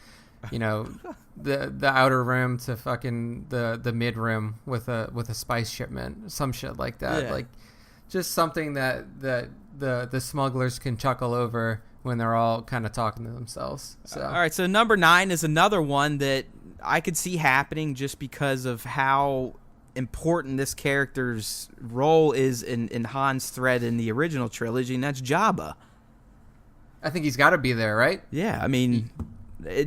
the outer rim to fucking the mid rim with a spice shipment, some shit like that. Yeah. Like, just something that the smugglers can chuckle over when they're all kind of talking to themselves. So all right, so number 9 is another one that I could see happening just because of how important this character's role is in Han's thread in the original trilogy, and that's Jabba. I think he's got to be there, right? Yeah, I mean,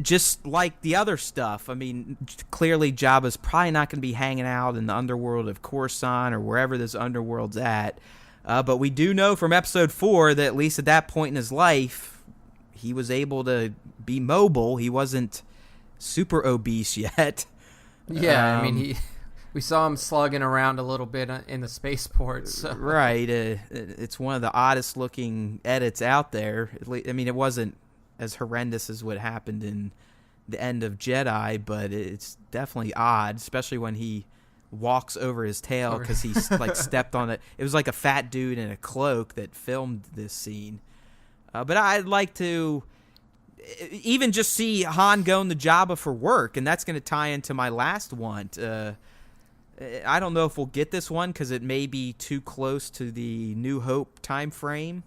just like the other stuff. I mean, clearly Jabba's probably not going to be hanging out in the underworld of Coruscant or wherever this underworld's at. But we do know from episode 4 that at least at that point in his life, he was able to be mobile. He wasn't super obese yet. Yeah, I mean, we saw him slugging around a little bit in the spaceport. So. Right. It's one of the oddest looking edits out there. I mean, it wasn't as horrendous as what happened in the end of Jedi, but it's definitely odd, especially when he walks over his tail because he like stepped on it. It was like a fat dude in a cloak that filmed this scene. But I'd like to even just see Han going to Jabba for work, and that's going to tie into my last one. I don't know if we'll get this one because it may be too close to the New Hope time frame.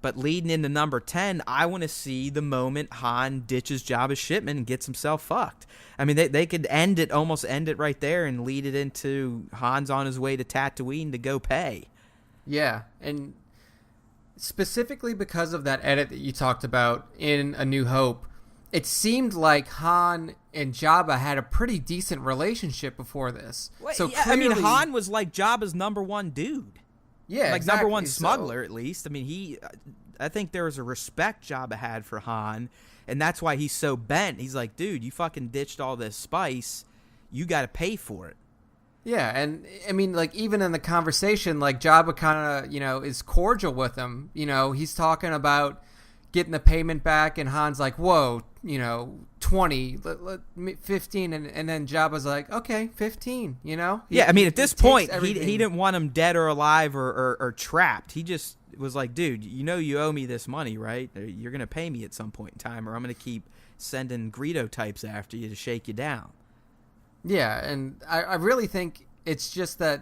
But leading into number 10, I want to see the moment Han ditches Jabba's shipment and gets himself fucked. I mean, they could almost end it right there and lead it into Han's on his way to Tatooine to go pay. Yeah, and specifically because of that edit that you talked about in A New Hope, it seemed like Han and Jabba had a pretty decent relationship before this. So clearly, I mean, Han was like Jabba's number one dude. Yeah, like exactly. number one smuggler, at least. I mean, I think there was a respect Jabba had for Han, and that's why he's so bent. He's like, dude, you fucking ditched all this spice. You got to pay for it. Yeah, and I mean, like, even in the conversation, like, Jabba kind of, is cordial with him. He's talking about getting the payment back, and Han's like, whoa, 20, 15, and then Jabba's like, okay, 15, Yeah, I mean, at this point, he didn't want him dead or alive or trapped. He just was like, dude, you owe me this money, right? You're going to pay me at some point in time, or I'm going to keep sending Greedo types after you to shake you down. Yeah, and I really think it's just that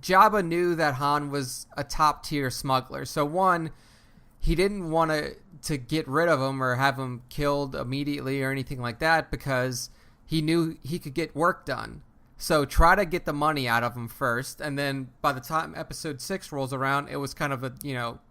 Jabba knew that Han was a top-tier smuggler. So, one, he didn't want to get rid of him or have him killed immediately or anything like that because he knew he could get work done. So try to get the money out of him first, and then by the time episode 6 rolls around, it was kind of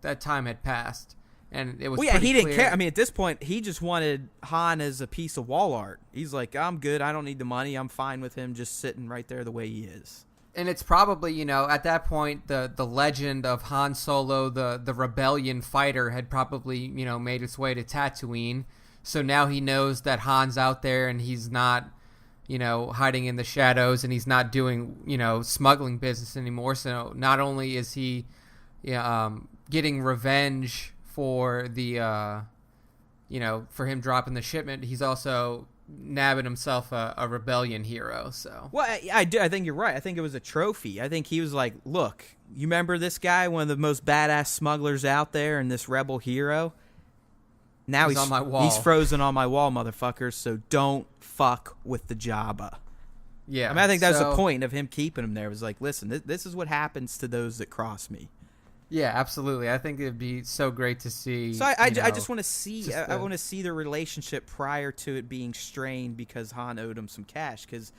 that time had passed, and it was. Well, yeah, he didn't clear. care. I mean, at this point, he just wanted Han as a piece of wall art. He's like, I'm good. I don't need the money. I'm fine with him just sitting right there the way he is. And it's probably, at that point, the legend of Han Solo, the rebellion fighter, had probably, made its way to Tatooine. So now he knows that Han's out there and he's not, hiding in the shadows, and he's not doing, smuggling business anymore. So not only is he getting revenge for the, for him dropping the shipment, he's also nabbing himself a rebellion hero. So I think you're right. I think it was a trophy. I think he was like, look, you remember this guy, one of the most badass smugglers out there, and this rebel hero? Now he's on my wall. He's frozen on my wall, motherfuckers, so don't fuck with the Jabba. Yeah. I mean, I think that was the point of him keeping him there. It was like, listen, this is what happens to those that cross me. Yeah, absolutely. I think it'd be so great to see. So I just want to see. I want to see the relationship prior to it being strained because Han owed him some cash. Because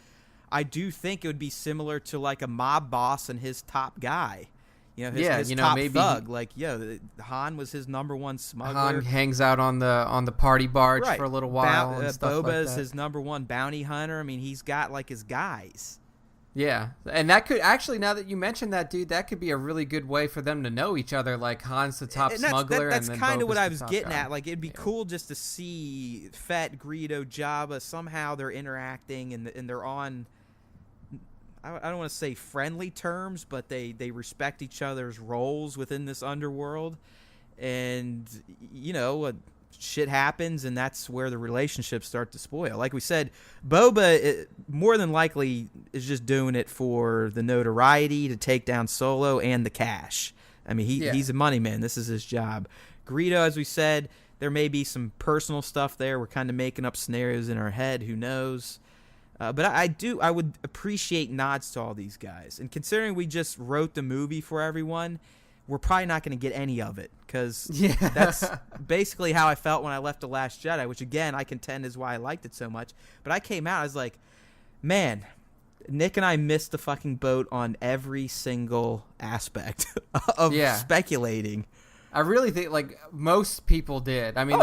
I do think it would be similar to like a mob boss and his top guy. His top maybe thug. Like, Han was his number one smuggler. Han hangs out on the party barge for a little while. And stuff Boba like is that. his number one bounty hunter. I mean, he's got like his guys. Yeah, and that could actually, now that you mentioned that, dude, that could be a really good way for them to know each other. Like Han's the top smuggler, that's and then kind of what I was Boba's the top getting guy. at. Like, it'd be cool just to see Fett, Greedo, Jabba, somehow they're interacting and they're on, I don't want to say friendly terms, but they respect each other's roles within this underworld. And, shit happens, and that's where the relationships start to spoil. Like we said, Boba more than likely is just doing it for the notoriety to take down Solo and the cash. I mean, he's a money man. This is his job. Greedo, as we said, there may be some personal stuff there. We're kind of making up scenarios in our head. Who knows? But I would appreciate nods to all these guys. And considering we just wrote the movie for everyone, we're probably not going to get any of it, because that's basically how I felt when I left The Last Jedi, which, again, I contend is why I liked it so much. But I came out, I was like, man, Nick and I missed the fucking boat on every single aspect of speculating. I really think, like, most people did. I mean, of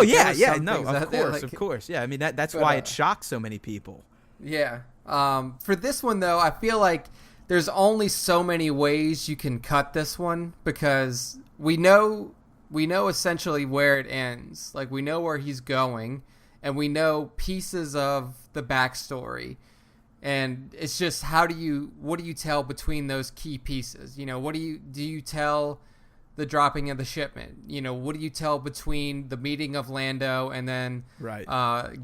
course. Yeah, I mean, that's why it shocked so many people. Yeah. For this one, though, I feel like there's only so many ways you can cut this one, because we know essentially where it ends. Like, we know where he's going, and we know pieces of the backstory. And it's just, what do you tell between those key pieces? What do you tell the dropping of the shipment? What do you tell between the meeting of Lando and then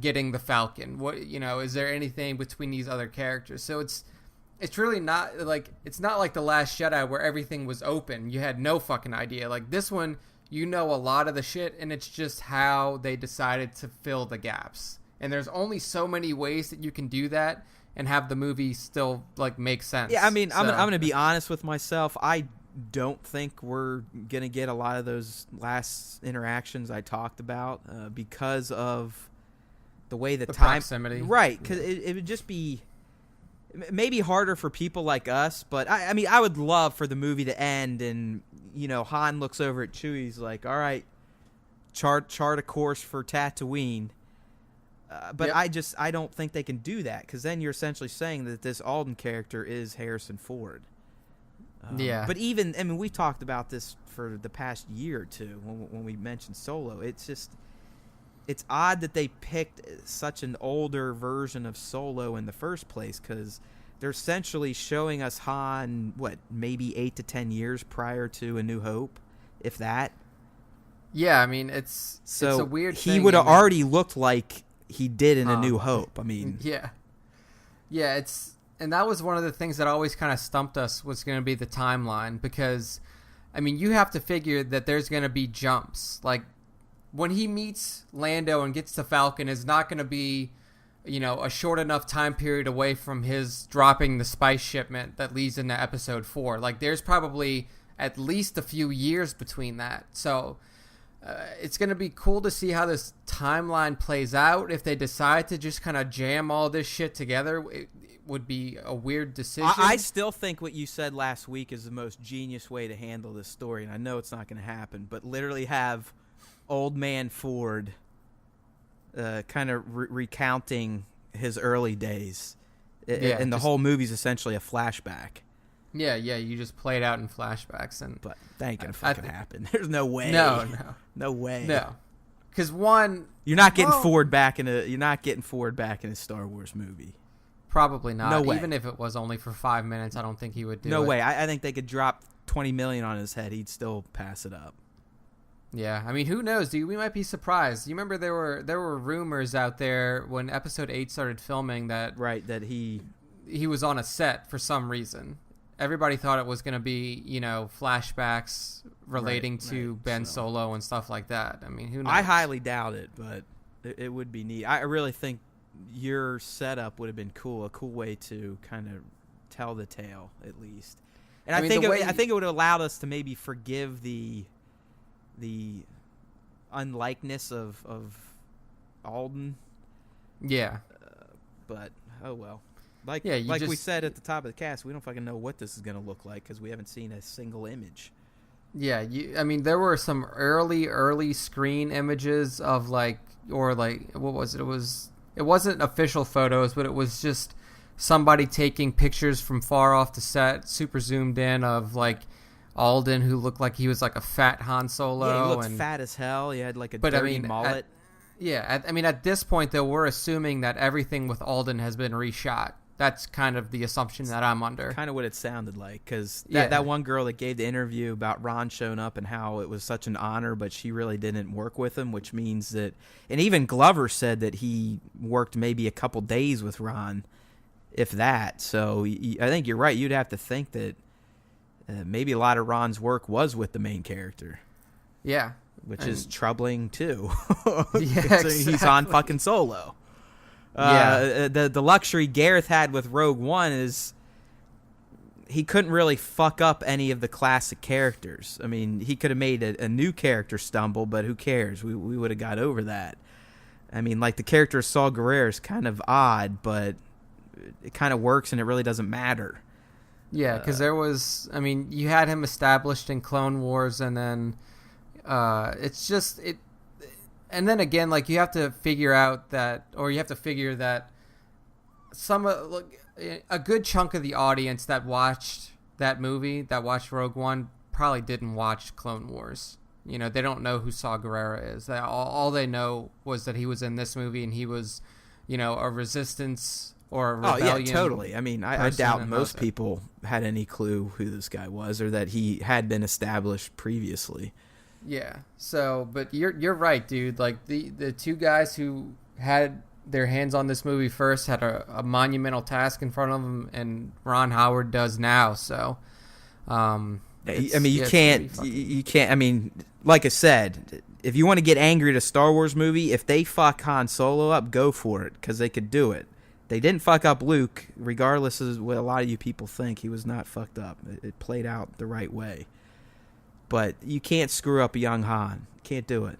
getting the Falcon? What, is there anything between these other characters? So it's really not like, it's not like The Last Jedi where everything was open. You had no fucking idea. Like this one, a lot of the shit, and it's just how they decided to fill the gaps. And there's only so many ways that you can do that and have the movie still like make sense. Yeah, I mean, I'm going to be honest with myself. I don't think we're going to get a lot of those last interactions I talked about because of the way the time proximity. Right, because it would just be maybe harder for people like us, but I mean, I would love for the movie to end and, Han looks over at Chewie, he's like, all right, chart a course for Tatooine. But I don't think they can do that, because then you're essentially saying that this Alden character is Harrison Ford. But even, I mean, we talked about this for the past year or two when we mentioned Solo. It's just, it's odd that they picked such an older version of Solo in the first place, because they're essentially showing us Han, maybe 8 to 10 years prior to A New Hope, if that. Yeah, I mean, it's a weird thing. He would have already looked like he did in A New Hope. I mean. Yeah, and that was one of the things that always kind of stumped us, was going to be the timeline, because, I mean, you have to figure that there's going to be jumps. Like, when he meets Lando and gets to Falcon is not going to be, a short enough time period away from his dropping the spice shipment that leads into episode 4. Like, there's probably at least a few years between that. So it's going to be cool to see how this timeline plays out, if they decide to just kind of jam all this shit together. would be a weird decision. I still think what you said last week is the most genius way to handle this story, and I know it's not going to happen, but literally have old man Ford kind of recounting his early days. And the whole movie's essentially a flashback. Yeah, you just play it out in flashbacks. But that ain't going to fucking happen. There's no way. No way. No. Because one... You're not getting Ford back in a Star Wars movie. Probably not. No way. Even if it was only for 5 minutes, I don't think he would do it. No way. I think they could drop $20 million on his head. He'd still pass it up. Yeah, I mean, who knows, dude? We might be surprised. You remember there were rumors out there when Episode 8 started filming that he was on a set for some reason. Everybody thought it was going to be, flashbacks relating to Ben Solo and stuff like that. I mean, who knows? I highly doubt it, but it would be neat. I really think your setup would have been cool, a cool way to kind of tell the tale, at least. And I think it would have allowed us to maybe forgive the unlikeness of Alden. Yeah. But, oh well. We said at the top of the cast, we don't fucking know what this is going to look like because we haven't seen a single image. Yeah, I mean, there were some early screen images of what was it? It wasn't official photos, but it was just somebody taking pictures from far off the set, super zoomed in of Alden, who looked like he was like a fat Han Solo. Yeah, he looked fat as hell. He had like a dirty mullet. At this point, though, we're assuming that everything with Alden has been reshot. That's kind of the assumption that I'm under. Kind of what it sounded like, because that one girl that gave the interview about Ron showing up and how it was such an honor, but she really didn't work with him, which means that... And even Glover said that he worked maybe a couple days with Ron, if that. So I think you're right. You'd have to think that maybe a lot of Ron's work was with the main character. Yeah. Which is troubling, too. Yeah, exactly. He's on fucking Solo. The luxury Gareth had with Rogue One is he couldn't really fuck up any of the classic characters. I mean, he could have made a new character stumble, but who cares? We would have got over that. I mean, like the character of Saw Gerrera is kind of odd, but it kind of works and it really doesn't matter. Yeah, because you had him established in Clone Wars, and then it's just it. And then again, you have to figure out that, or you have to figure that a good chunk of the audience that watched that movie, that watched Rogue One, probably didn't watch Clone Wars. They don't know who Saw Gerrera is. All they know was that he was in this movie and he was, a resistance or a rebellion. Oh, yeah, totally. I mean, I doubt most people had any clue who this guy was or that he had been established previously. Yeah. So, but you're right, dude. The two guys who had their hands on this movie first had a monumental task in front of them, and Ron Howard does now. So, you can't. I mean, like I said, if you want to get angry at a Star Wars movie, if they fuck Han Solo up, go for it, because they could do it. They didn't fuck up Luke, regardless of what a lot of you people think. He was not fucked up. It played out the right way. But you can't screw up a young Han. Can't do it.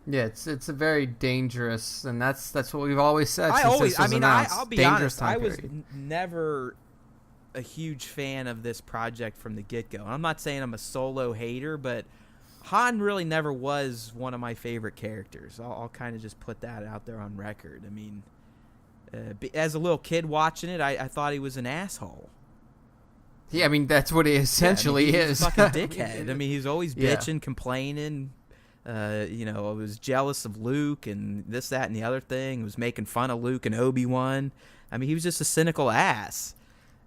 Yeah, it's a very dangerous, and that's what we've always said. I'll be honest. I was never a huge fan of this project from the get-go. I'm not saying I'm a Solo hater, but Han really never was one of my favorite characters. I'll kind of just put that out there on record. I mean, as a little kid watching it, I thought he was an asshole. Yeah, I mean, that's what he essentially is. He's a fucking dickhead. I mean, he's always bitching, complaining. Was jealous of Luke and this, that, and the other thing. He was making fun of Luke and Obi-Wan. I mean, he was just a cynical ass.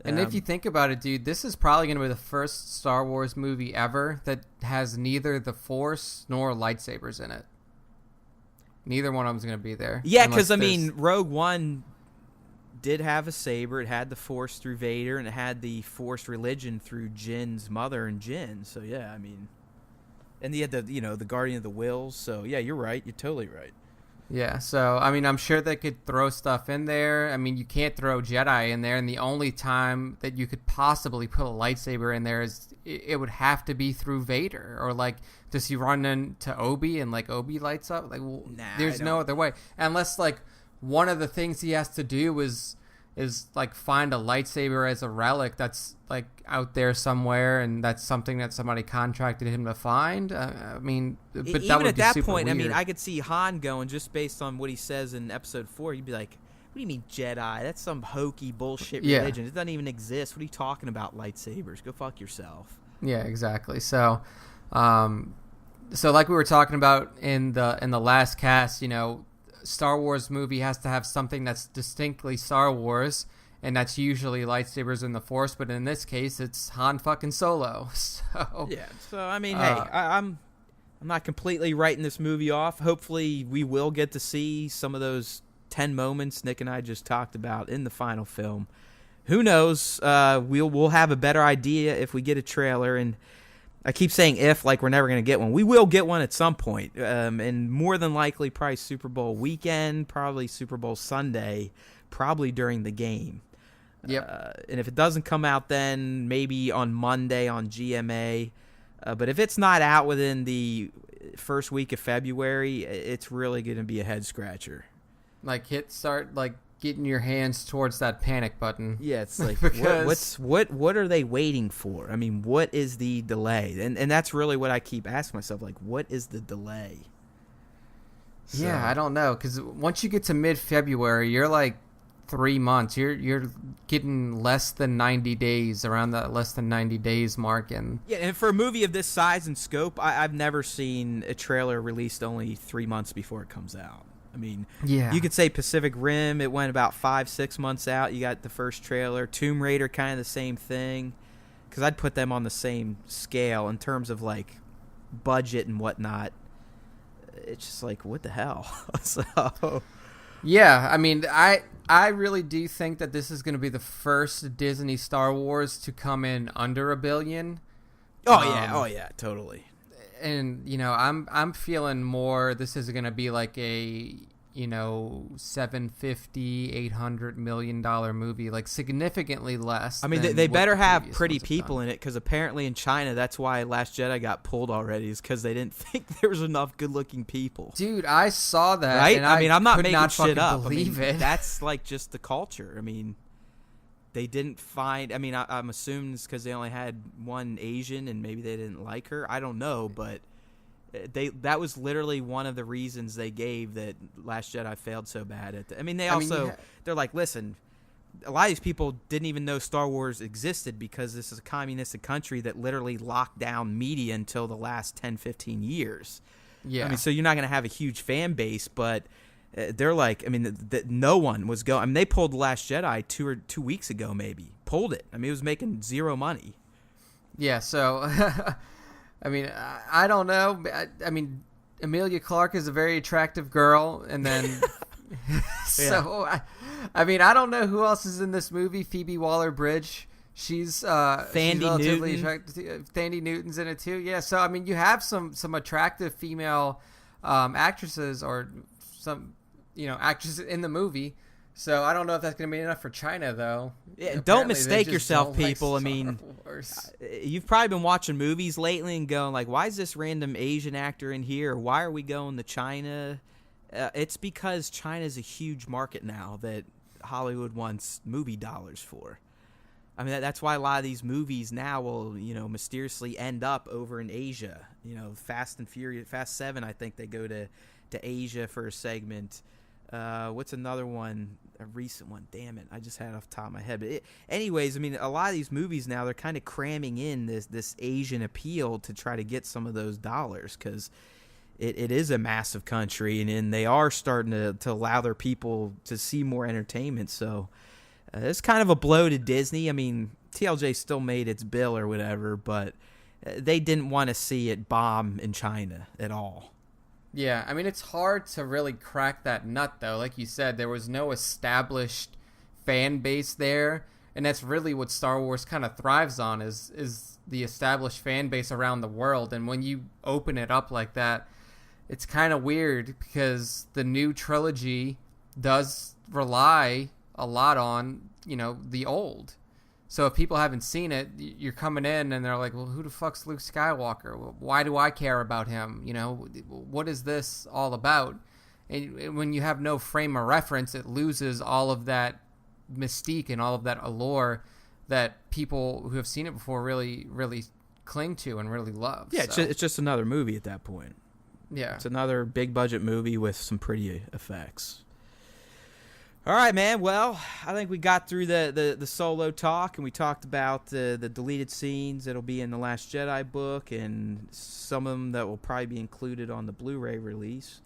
And if you think about it, dude, this is probably going to be the first Star Wars movie ever that has neither the Force nor lightsabers in it. Neither one of them is going to be there. Yeah, because, Rogue One did have a saber. It had the Force through Vader, and it had the Force religion through Jin's mother and Jin. So yeah, I mean, and he had the Guardian of the Wills. So yeah, you're right. You're totally right. Yeah. So I mean, I'm sure they could throw stuff in there. I mean, you can't throw Jedi in there, and the only time that you could possibly put a lightsaber in there is it would have to be through Vader, or does he run into Obi and Obi lights up? There's no other way unless one of the things he has to do is, is like find a lightsaber as a relic that's like out there somewhere, and that's something that somebody contracted him to find. I mean, but that even would at be that super point, weird. I mean, I could see Han going just based on what he says in Episode 4. You'd be like, "What do you mean Jedi? That's some hokey bullshit religion. It doesn't even exist. What are you talking about? Lightsabers? Go fuck yourself." Yeah, exactly. So, so like we were talking about in the last cast, you know, Star Wars movie has to have something that's distinctly Star Wars, and that's usually lightsabers in the Force. But in this case, it's Han fucking Solo. So yeah. So I mean, hey, I'm not completely writing this movie off. Hopefully, we will get to see some of those 10 moments Nick and I just talked about in the final film. Who knows? We'll have a better idea if we get a trailer. And I keep saying if, like we're never going to get one. We will get one at some point. And more than likely, probably Super Bowl weekend, probably Super Bowl Sunday, probably during the game. Yep. And if it doesn't come out then, maybe on Monday on GMA. But if it's not out within the first week of February, it's really going to be a head scratcher. Like start getting your hands towards that panic button. Yeah, it's like because what are they waiting for? I mean, what is the delay? And that's really what I keep asking myself, like, what is the delay? So, yeah, I don't know, because once you get to mid-February, you're like 3 months. You're getting less than 90 days, around that less than 90 days mark. And yeah, and for a movie of this size and scope, I've never seen a trailer released only 3 months before it comes out. I mean, yeah, you could say Pacific Rim, it went about 5-6 months out. You got the first trailer. Tomb Raider, kind of the same thing, because I'd put them on the same scale in terms of like budget and whatnot. It's just like, what the hell? So yeah, I mean, I really do think that this is going to be the first Disney Star Wars to come in under $1 billion. Oh yeah, totally. And you know, I'm feeling more this is going to be like a, you know, $750-800 million movie, like significantly less. I mean, they better have pretty people in it, because apparently in China that's why Last Jedi got pulled already, is because they didn't think there was enough good-looking people. Dude, I saw that. Right? And I mean, I'm not could making not shit up. Believe it. That's like just the culture. I mean, they didn't find. I mean, I'm assuming it's because they only had one Asian and maybe they didn't like her. I don't know, but that was literally one of the reasons they gave that Last Jedi failed so bad at. They're like, listen, a lot of these people didn't even know Star Wars existed because this is a communistic country that literally locked down media until the last 10-15 years. Yeah. I mean, so you're not going to have a huge fan base, but they're like, I mean, no one was going. I mean, they pulled The Last Jedi 2 weeks ago, maybe. Pulled it. I mean, it was making zero money. Yeah, so, I mean, I don't know. I mean, Emilia Clarke is a very attractive girl, and then, so, I mean, I don't know who else is in this movie. Phoebe Waller-Bridge. She's relatively attractive. Thandie Newton's in it too. Yeah, so I mean, you have some attractive female actresses, or some, you know, actresses in the movie. So I don't know if that's going to be enough for China, though. Yeah, Apparently, don't mistake yourself, like people. I mean, you've probably been watching movies lately and going like, "Why is this random Asian actor in here? Or why are we going to China?" It's because China's a huge market now that Hollywood wants movie dollars for. I mean, that's why a lot of these movies now will, you know, mysteriously end up over in Asia. You know, Fast and Furious, Fast 7, I think they go to Asia for a segment. What's another one? A recent one. Damn it, I just had it off the top of my head. But anyways, I mean, a lot of these movies now, they're kind of cramming in this Asian appeal to try to get some of those dollars, because it is a massive country, and they are starting to allow their people to see more entertainment. So it's kind of a blow to Disney. I mean, TLJ still made its bill or whatever, but they didn't want to see it bomb in China at all. Yeah, I mean, it's hard to really crack that nut, though. Like you said, there was no established fan base there, and that's really what Star Wars kind of thrives on, is the established fan base around the world. And when you open it up like that, it's kind of weird, because the new trilogy does rely a lot on, you know, the old. So if people haven't seen it, you're coming in and they're like, well, who the fuck's Luke Skywalker? Why do I care about him? You know, what is this all about? And when you have no frame of reference, it loses all of that mystique and all of that allure that people who have seen it before really, really cling to and really love. Yeah, so. it's just another movie at that point. Yeah. It's another big budget movie with some pretty effects. All right, man. Well, I think we got through the Solo talk, and we talked about the deleted scenes that'll be in the Last Jedi book, and some of them that will probably be included on the Blu-ray release.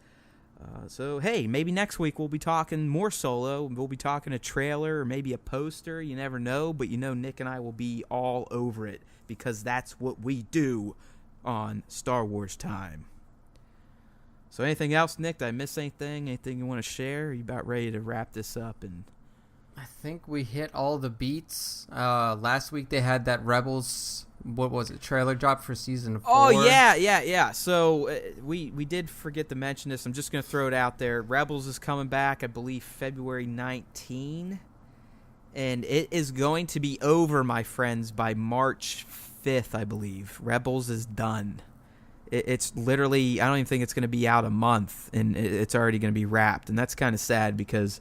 So, hey, maybe next week we'll be talking more Solo. We'll be talking a trailer or maybe a poster. You never know, but Nick and I will be all over it because that's what we do on Star Wars Time. So anything else, Nick? Did I miss anything? Anything you want to share? Are you about ready to wrap this up? And I think we hit all the beats. Last week they had that Rebels, what was it, trailer drop for season 4. Oh, yeah. So we did forget to mention this. I'm just going to throw it out there. Rebels is coming back, I believe, February 19. And it is going to be over, my friends, by March 5th, I believe. Rebels is done. It's literally, I don't even think it's going to be out a month, and it's already going to be wrapped. And that's kind of sad because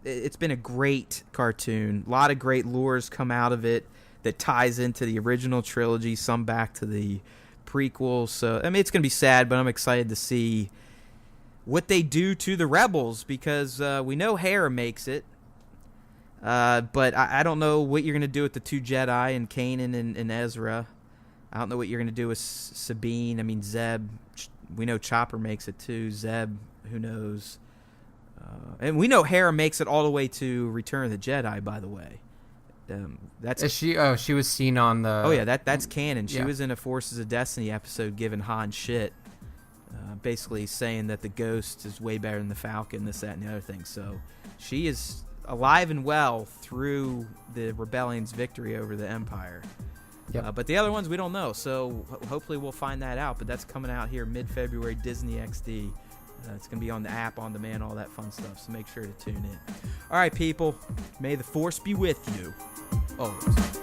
it's been a great cartoon. A lot of great lures come out of it that ties into the original trilogy, some back to the prequels. So, I mean, it's going to be sad, but I'm excited to see what they do to the Rebels because we know Hera makes it. But I don't know what you're going to do with the two Jedi and Kanan and Ezra. I don't know what you're going to do with Sabine. I mean, Zeb, we know Chopper makes it too. Zeb, who knows? And we know Hera makes it all the way to Return of the Jedi, by the way. That's she was seen on the... Oh, yeah, that's canon. She yeah. was in a Forces of Destiny episode giving Han shit, basically saying that the Ghost is way better than the Falcon, this, that, and the other thing. So she is alive and well through the Rebellion's victory over the Empire. Yep. But the other ones we don't know, so hopefully we'll find that out. But that's coming out here mid-February, Disney XD. It's going to be on the app, on demand, all that fun stuff, so make sure to tune in. All right, people, may the Force be with you always.